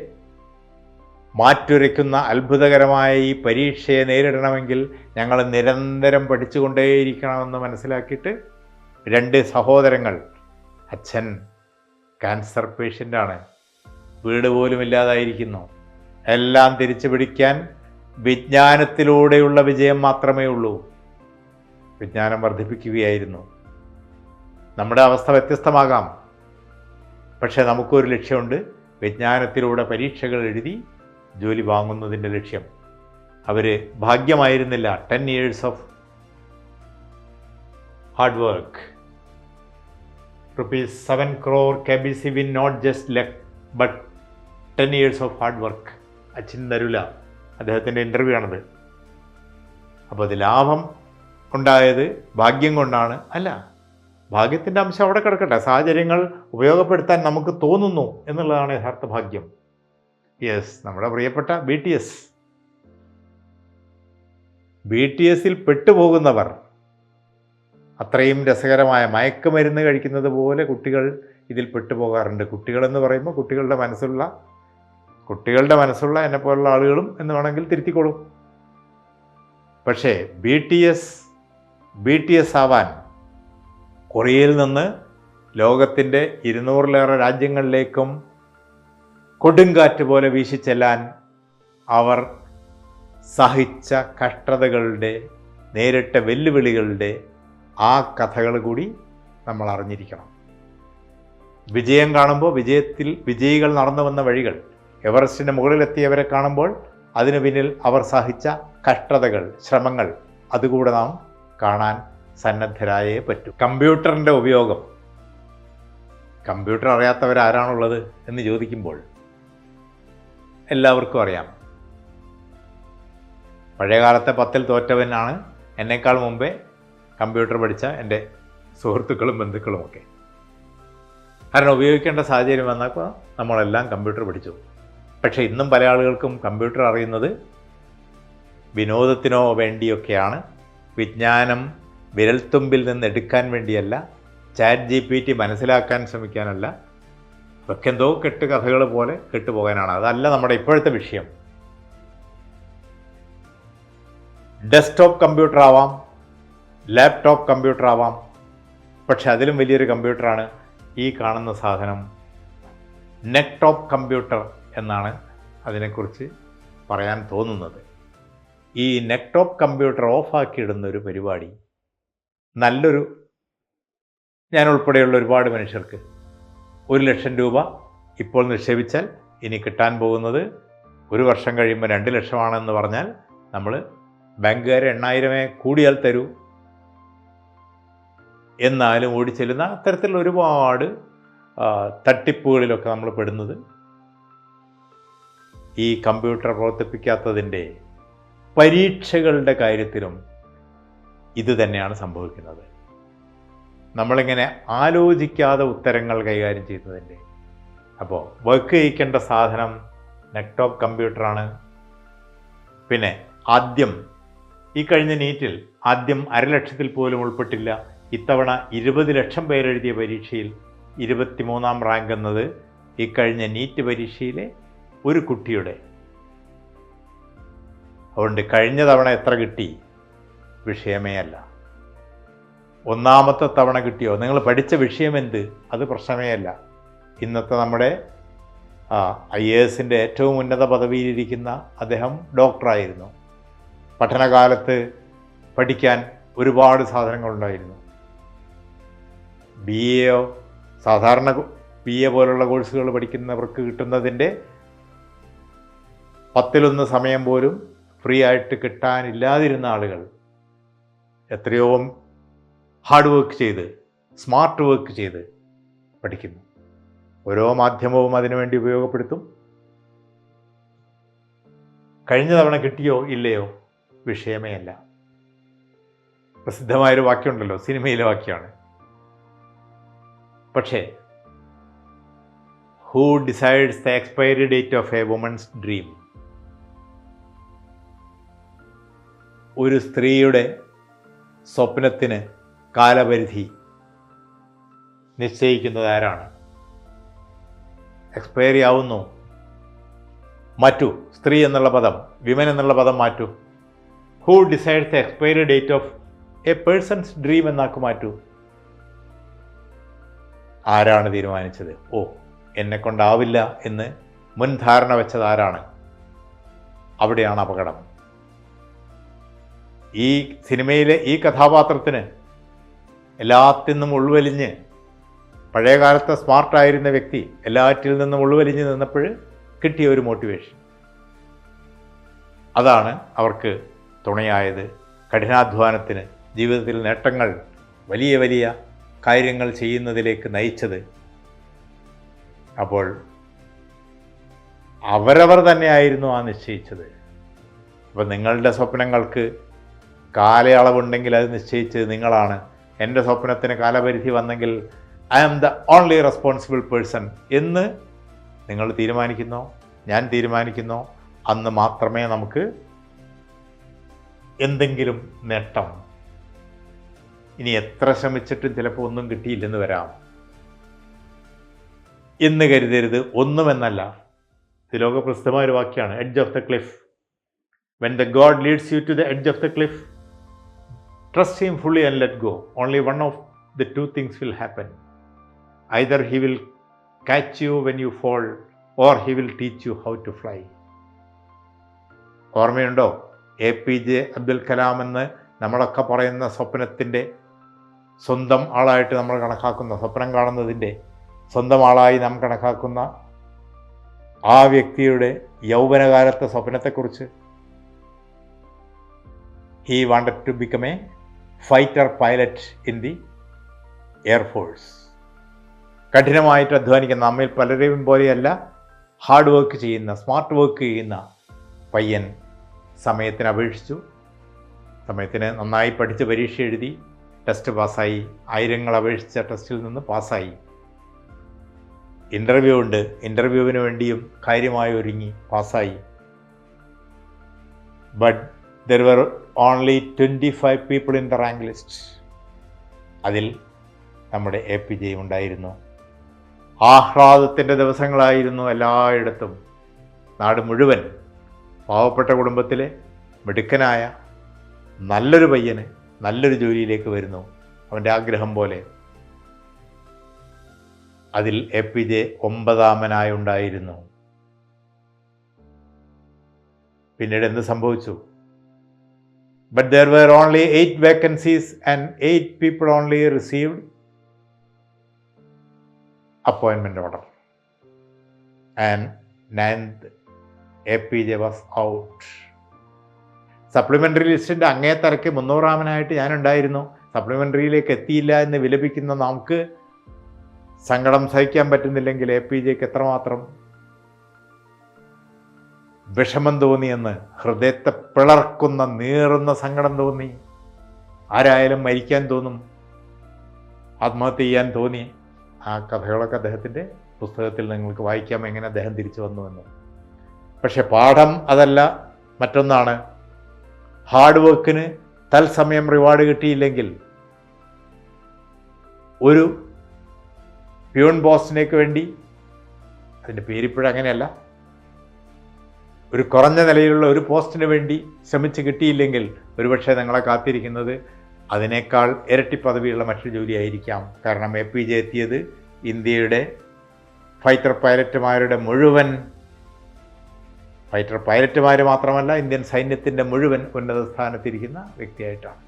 മാറ്റുരയ്ക്കുന്ന അത്ഭുതകരമായ ഈ പരീക്ഷയെ നേരിടണമെങ്കിൽ ഞങ്ങൾ നിരന്തരം പഠിച്ചുകൊണ്ടേയിരിക്കണമെന്ന് മനസ്സിലാക്കിയിട്ട് 2 സഹോദരങ്ങൾ, അച്ഛൻ ക്യാൻസർ പേഷ്യൻ്റാണ്, വീട് പോലും ഇല്ലാതായിരിക്കുന്നു, എല്ലാം തിരിച്ചു പിടിക്കാൻ വിജ്ഞാനത്തിലൂടെയുള്ള വിജയം മാത്രമേ ഉള്ളൂ. വിജ്ഞാനം വർദ്ധിപ്പിക്കുകയായിരുന്നു. നമ്മുടെ അവസ്ഥ വ്യത്യസ്തമാകാം, പക്ഷേ നമുക്കൊരു ലക്ഷ്യമുണ്ട്, വിജ്ഞാനത്തിലൂടെ പരീക്ഷകൾ എഴുതി ജോലി വാങ്ങുന്നതിൻ്റെ ലക്ഷ്യം. അവർ ഭാഗ്യമായിരുന്നില്ല, 10 years of hard work. ₹7 crore KBC win, not just luck but 10 years of hard work. അച്ഛൻ നരുല, അദ്ദേഹത്തിൻ്റെ ഇൻ്റർവ്യൂ ആണത്. അപ്പോൾ അത് ലാഭം ഉണ്ടായത് ഭാഗ്യം കൊണ്ടാണ് അല്ല, ഭാഗ്യത്തിൻ്റെ അംശം അവിടെ കിടക്കട്ടെ, സാഹചര്യങ്ങൾ ഉപയോഗപ്പെടുത്താൻ നമുക്ക് തോന്നുന്നു എന്നുള്ളതാണ് യഥാർത്ഥ ഭാഗ്യം. യെസ്, നമ്മുടെ പ്രിയപ്പെട്ട BTSൽ പെട്ടുപോകുന്നവർ, അത്രയും രസകരമായ മയക്കുമരുന്ന് കഴിക്കുന്നത് പോലെ കുട്ടികൾ ഇതിൽ പെട്ടുപോകാറുണ്ട്. കുട്ടികളെന്ന് പറയുമ്പോൾ കുട്ടികളുടെ മനസ്സുള്ള എന്നെപ്പോലുള്ള ആളുകളും എന്ന് വേണമെങ്കിൽ തിരുത്തിക്കോളും. പക്ഷേ BTS ആവാൻ കൊറിയയിൽ നിന്ന് ലോകത്തിൻ്റെ 200-ലേറെ രാജ്യങ്ങളിലേക്കും കൊടുങ്കാറ്റ് പോലെ വീശിച്ചെല്ലാൻ അവർ സഹിച്ച കഷ്ടതകളുടെ, നേരിട്ട വെല്ലുവിളികളുടെ ആ കഥകൾ കൂടി നമ്മൾ അറിഞ്ഞിരിക്കണം. വിജയം കാണുമ്പോൾ വിജയികൾ നടന്നു വന്ന വഴികൾ, എവറസ്റ്റിൻ്റെ മുകളിലെത്തിയവരെ കാണുമ്പോൾ അതിനു പിന്നിൽ അവർ സഹിച്ച കഷ്ടതകൾ, ശ്രമങ്ങൾ, അതുകൂടെ നാം കാണാൻ സന്നദ്ധരായേ പറ്റൂ. കമ്പ്യൂട്ടറിൻ്റെ ഉപയോഗം, കമ്പ്യൂട്ടർ അറിയാത്തവരാരാണുള്ളത് എന്ന് ചോദിക്കുമ്പോൾ എല്ലാവർക്കും അറിയാം. പഴയകാലത്തെ 10ൽ തോറ്റവനാണ് എന്നേക്കാൾ മുമ്പേ കമ്പ്യൂട്ടർ പഠിച്ച എൻ്റെ സുഹൃത്തുക്കളും ബന്ധുക്കളുമൊക്കെ. കാരണം ഉപയോഗിക്കേണ്ട സാഹചര്യം വന്നപ്പോൾ നമ്മളെല്ലാം കമ്പ്യൂട്ടർ പഠിച്ചു. പക്ഷേ ഇന്നും പല ആളുകൾക്കും കമ്പ്യൂട്ടർ അറിയുന്നത് വിനോദത്തിനോ വേണ്ടിയൊക്കെയാണ്. വിജ്ഞാനം വിരൽത്തുമ്പിൽ നിന്ന് എടുക്കാൻ വേണ്ടിയല്ല, ChatGPT മനസ്സിലാക്കാൻ ശ്രമിക്കാനല്ല, അതൊക്കെ എന്തോ കെട്ടുകഥകൾ പോലെ കെട്ടുപോകാനാണ്. അതല്ല നമ്മുടെ ഇപ്പോഴത്തെ വിഷയം. ഡെസ്ക്ടോപ്പ് കമ്പ്യൂട്ടർ ആവാം, ലാപ്ടോപ്പ് കമ്പ്യൂട്ടർ ആവാം, പക്ഷെ അതിലും വലിയൊരു കമ്പ്യൂട്ടറാണ് ഈ കാണുന്ന സാധനം. നെക്ടോപ്പ് കമ്പ്യൂട്ടർ എന്നാണ് അതിനെക്കുറിച്ച് പറയാൻ തോന്നുന്നത്. ഈ നെക്ടോപ്പ് കമ്പ്യൂട്ടർ ഓഫാക്കിയിടുന്ന ഒരു പരിപാടി ഞാൻ ഉൾപ്പെടെയുള്ള ഒരുപാട് മനുഷ്യർക്ക് 1 ലക്ഷം രൂപ ഇപ്പോൾ നിക്ഷേപിച്ചാൽ ഇനി കിട്ടാൻ പോകുന്നത് 1 വർഷം കഴിയുമ്പോൾ 2 ലക്ഷമാണെന്ന് പറഞ്ഞാൽ നമ്മൾ ബാങ്കുകാർ 8,000 കൂടിയാൽ തരൂ എന്നാലും ഓടിച്ചെല്ലുന്ന അത്തരത്തിലുള്ള ഒരുപാട് തട്ടിപ്പുകളിലൊക്കെ നമ്മൾ പെടുന്നത് ഈ കമ്പ്യൂട്ടർ പ്രവർത്തിപ്പിക്കാത്തതിൻ്റെ പരീക്ഷകളുടെ കാര്യത്തിലും ഇത് തന്നെയാണ് സംഭവിക്കുന്നത്. നമ്മളിങ്ങനെ ആലോചിക്കാതെ ഉത്തരങ്ങൾ കൈകാര്യം ചെയ്യുന്നതിൻ്റെ. അപ്പോൾ വർക്ക് ചെയ്യിക്കേണ്ട സാധനം നെക്ടോപ്പ് കമ്പ്യൂട്ടറാണ്. പിന്നെ ആദ്യം ഈ കഴിഞ്ഞ നീറ്റിൽ ആദ്യം 1,00,000 പോലും ഉൾപ്പെട്ടില്ല ഇത്തവണ 20 ലക്ഷം പേരെഴുതിയ പരീക്ഷയിൽ 23-ാം റാങ്ക് എന്നത് ഇക്കഴിഞ്ഞ നീറ്റ് പരീക്ഷയിലെ ഒരു കുട്ടിയുടെ. അതുകൊണ്ട് കഴിഞ്ഞ തവണ എത്ര കിട്ടി വിഷയമേ അല്ല. ഒന്നാമത്തെ തവണ കിട്ടിയോ, നിങ്ങൾ പഠിച്ച വിഷയം എന്ത്, അത് പ്രശ്നമേ അല്ല. ഇന്നത്തെ നമ്മുടെ IAS-ൻ്റെ ഏറ്റവും ഉന്നത പദവിയിലിരിക്കുന്ന അദ്ദേഹം ഡോക്ടറായിരുന്നു. പഠനകാലത്ത് പഠിക്കാൻ ഒരുപാട് സാധനങ്ങളുണ്ടായിരുന്നു. BA സാധാരണ BA പോലുള്ള കോഴ്സുകൾ പഠിക്കുന്നവർക്ക് കിട്ടുന്നതിൻ്റെ 10-1 സമയം പോലും ഫ്രീ ആയിട്ട് കിട്ടാനില്ലാതിരുന്ന ആളുകൾ എത്രയോ ഹാർഡ് വർക്ക് ചെയ്ത്, സ്മാർട്ട് വർക്ക് ചെയ്ത് പഠിക്കുന്നു. ഓരോ മാധ്യമവും അതിനുവേണ്ടി ഉപയോഗപ്പെടുത്തും. കഴിഞ്ഞ തവണ കിട്ടിയോ ഇല്ലയോ വിഷയമേ അല്ല. പ്രസിദ്ധമായൊരു വാക്യമുണ്ടല്ലോ, സിനിമയിലെ വാക്യമാണ്. പക്ഷേ who decides the expiry date of a woman's dream? ഒരു സ്ത്രീയുടെ സ്വപ്നത്തിന് കാലപരിധി നിശ്ചയിക്കുന്നത് ആരാണ്? എക്സ്പയറി ആവുന്നു, മാറ്റൂ. സ്ത്രീ എന്നുള്ള പദം, വിമൻ എന്നുള്ള പദം മാറ്റൂ. Who decides the expiry date of a person's dream എന്നാക്ക് മാറ്റൂ. ആരാണ് തീരുമാനിച്ചത്? എന്നെക്കൊണ്ടാവില്ല എന്ന് മുൻധാരണ വെച്ചത് ആരാണ്? അവിടെയാണ് അപകടം. ഈ സിനിമയിലെ ഈ കഥാപാത്രത്തിന് എല്ലാത്തിൽ നിന്നും ഉൾവലിഞ്ഞ്, പഴയകാലത്തെ സ്മാർട്ടായിരുന്ന വ്യക്തി എല്ലാറ്റിൽ നിന്നും ഉൾവലിഞ്ഞ് നിന്നപ്പോൾ കിട്ടിയ ഒരു മോട്ടിവേഷൻ, അതാണ് അവർക്ക് തുണയായത്. കഠിനാധ്വാനത്തിന്, ജീവിതത്തിൽ നേട്ടങ്ങൾ, വലിയ വലിയ കാര്യങ്ങൾ ചെയ്യുന്നതിലേക്ക് നയിച്ചത്. അപ്പോൾ അവരവർ തന്നെയായിരുന്നു ആ നിശ്ചയിച്ചത്. അപ്പോൾ നിങ്ങളുടെ സ്വപ്നങ്ങൾക്ക് കാലയളവുണ്ടെങ്കിൽ അത് നിശ്ചയിച്ചത് നിങ്ങളാണ്. എൻ്റെ സ്വപ്നത്തിന് കാലപരിധി വന്നെങ്കിൽ I am the only responsible person എന്ന് നിങ്ങൾ തീരുമാനിക്കുന്നോ, ഞാൻ തീരുമാനിക്കുന്നോ, അന്ന് മാത്രമേ നമുക്ക് എന്തെങ്കിലും നേട്ടം. ഇനി എത്ര ശ്രമിച്ചിട്ടും ചിലപ്പോൾ ഒന്നും കിട്ടിയില്ലെന്ന് വരാം എന്ന് കരുതരുത്. ഒന്നുമെന്നല്ല. ഇത് ലോകപ്രസിദ്ധമായ ഒരു വാക്യമാണ്, edge of the cliff. When the God leads you to the edge of the cliff, trust him fully and let go. Only one of the two things will happen. Either he will catch you when you fall or he will teach you how to fly. ഓർമ്മയുണ്ടോ? APJ Abdul Kalam എന്ന് നമ്മളൊക്കെ പറയുന്ന സ്വപ്നത്തിൻ്റെ സ്വന്തം ആളായിട്ട് നമ്മൾ കണക്കാക്കുന്ന, സ്വപ്നം കാണുന്നതിൻ്റെ സ്വന്തം ആളായി നാം കണക്കാക്കുന്ന ആ വ്യക്തിയുടെ യൗവനകാലത്തെ സ്വപ്നത്തെക്കുറിച്ച്. He wanted to become a fighter pilot in the Air Force. കഠിനമായിട്ട് അധ്വാനിക്കുന്ന, നമ്മിൽ പലരെയും പോലെയല്ല ഹാർഡ് വർക്ക് ചെയ്യുന്ന, സ്മാർട്ട് വർക്ക് ചെയ്യുന്ന പയ്യൻ സമയത്തിന് അപേക്ഷിച്ചു. സമയത്തിന് നന്നായി പഠിച്ച് പരീക്ഷ എഴുതി, ടെസ്റ്റ് പാസ്സായി. 1000 അപേക്ഷിച്ച ടെസ്റ്റിൽ നിന്ന് പാസ്സായി. ഇൻ്റർവ്യൂ ഉണ്ട്, ഇൻ്റർവ്യൂവിന് വേണ്ടിയും കാര്യമായി ഒരുങ്ങി പാസ്സായി. But there were only 25 people in the rank list. അതിൽ നമ്മുടെ APJ ഉണ്ടായിരുന്നു. ആഹ്ലാദത്തിൻ്റെ ദിവസങ്ങളായിരുന്നു എല്ലായിടത്തും. നാട് മുഴുവൻ പാവപ്പെട്ട കുടുംബത്തിലെ മിടുക്കനായ നല്ലൊരു പയ്യന് നല്ലൊരു ജോലിയിലേക്ക് വരുന്നു, അവൻ്റെ ആഗ്രഹം പോലെ. അതിൽ APJ 9ാമനായി ഉണ്ടായിരുന്നു. പിന്നീട് എന്ത് സംഭവിച്ചു? But there were only 8 vacancies and 8 people only received appointment order. And 9th APJ was out. Supplementary ലിസ്റ്റിൻ്റെ അങ്ങേത്തറയ്ക്ക് 300ാമനായിട്ട് ഞാനുണ്ടായിരുന്നു. സപ്ലിമെൻ്ററിയിലേക്ക് എത്തിയില്ല എന്ന് വിലപിക്കുന്ന നമുക്ക് സങ്കടം സഹിക്കാൻ പറ്റുന്നില്ലെങ്കിൽ APJക്ക് എത്രമാത്രം വിഷമം തോന്നിയെന്ന്, ഹൃദയത്തെ പിളർക്കുന്ന നീറുന്ന സങ്കടം തോന്നി. ആരായാലും മരിക്കാൻ തോന്നും, ആത്മഹത്യ ചെയ്യാൻ തോന്നി. ആ കഥകളൊക്കെ അദ്ദേഹത്തിൻ്റെ പുസ്തകത്തിൽ നിങ്ങൾക്ക് വായിക്കാം, എങ്ങനെ അദ്ദേഹം തിരിച്ചു വന്നുവെന്ന്. പക്ഷെ പാഠം അതല്ല, മറ്റൊന്നാണ്. ഹാർഡ് വർക്കിന് തത്സമയം റിവാർഡ് കിട്ടിയില്ലെങ്കിൽ ഒരു പ്യൂൺ പോസ്റ്റിനേക്ക് വേണ്ടി, അതിൻ്റെ പേരിപ്പോഴും അങ്ങനെയല്ല, ഒരു കുറഞ്ഞ നിലയിലുള്ള ഒരു പോസ്റ്റിന് വേണ്ടി ശ്രമിച്ച് കിട്ടിയില്ലെങ്കിൽ ഒരുപക്ഷെ നിങ്ങളെ കാത്തിരിക്കുന്നത് അതിനേക്കാൾ ഇരട്ടി പദവിയുള്ള മറ്റൊരു ജോലിയായിരിക്കാം. കാരണം APJ എത്തിയത് ഇന്ത്യയുടെ ഫൈറ്റർ പൈലറ്റുമാരുടെ മുഴുവൻ, ഫൈറ്റർ പൈലറ്റുമാർ മാത്രമല്ല, ഇന്ത്യൻ സൈന്യത്തിൻ്റെ മുഴുവൻ ഉന്നത സ്ഥാനത്തിരിക്കുന്ന വ്യക്തിയായിട്ടാണ്.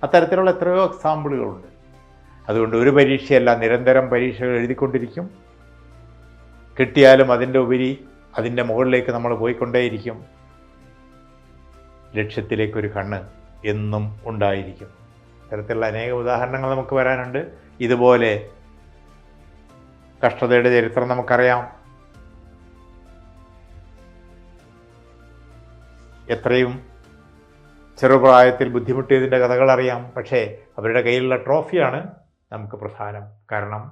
അത്തരത്തിലുള്ള എത്രയോ എക്സാമ്പിളുകളുണ്ട്. അതുകൊണ്ട് ഒരു പരീക്ഷയല്ല, നിരന്തരം പരീക്ഷകൾ എഴുതിക്കൊണ്ടിരിക്കും. കിട്ടിയാലും അതിൻ്റെ ഉപരി അതിൻ്റെ മുകളിലേക്ക് നമ്മൾ പോയിക്കൊണ്ടേയിരിക്കും. ലക്ഷ്യത്തിലേക്കൊരു കണ്ണ് എന്നും ഉണ്ടായിരിക്കും. ഇത്തരത്തിലുള്ള അനേക ഉദാഹരണങ്ങൾ നമുക്ക് വരാനുണ്ട്. ഇതുപോലെ കഷ്ടതയുടെ ചരിത്രം നമുക്കറിയാം. എത്രയും ചെറുപ്രായത്തിൽ ബുദ്ധിമുട്ടിയതിൻ്റെ കഥകൾ അറിയാം. പക്ഷേ അവരുടെ കയ്യിലുള്ള ട്രോഫിയാണ് നമുക്ക് പ്രധാനം. കാരണം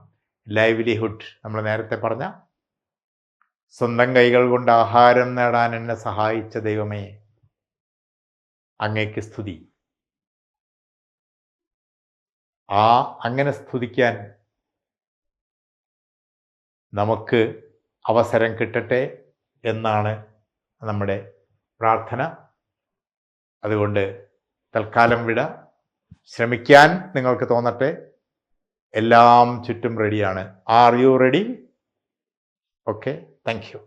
ലൈവ്ലിഹുഡ്, നമ്മൾ നേരത്തെ പറഞ്ഞ സ്വന്തം കൈകൾ കൊണ്ട് ആഹാരം നേടാൻ എന്നെ സഹായിച്ച ദൈവമേ, അങ്ങേക്ക് സ്തുതി. അങ്ങനെ സ്തുതിക്കാൻ നമുക്ക് അവസരം കിട്ടട്ടെ എന്നാണ് നമ്മുടെ പ്രാർത്ഥന. അതുകൊണ്ട് തൽക്കാലം വിട. ശ്രമിക്കാൻ നിങ്ങൾക്ക് തോന്നട്ടെ. എല്ലാം ചുറ്റും റെഡിയാണ്. Are you ready? Okay, thank you.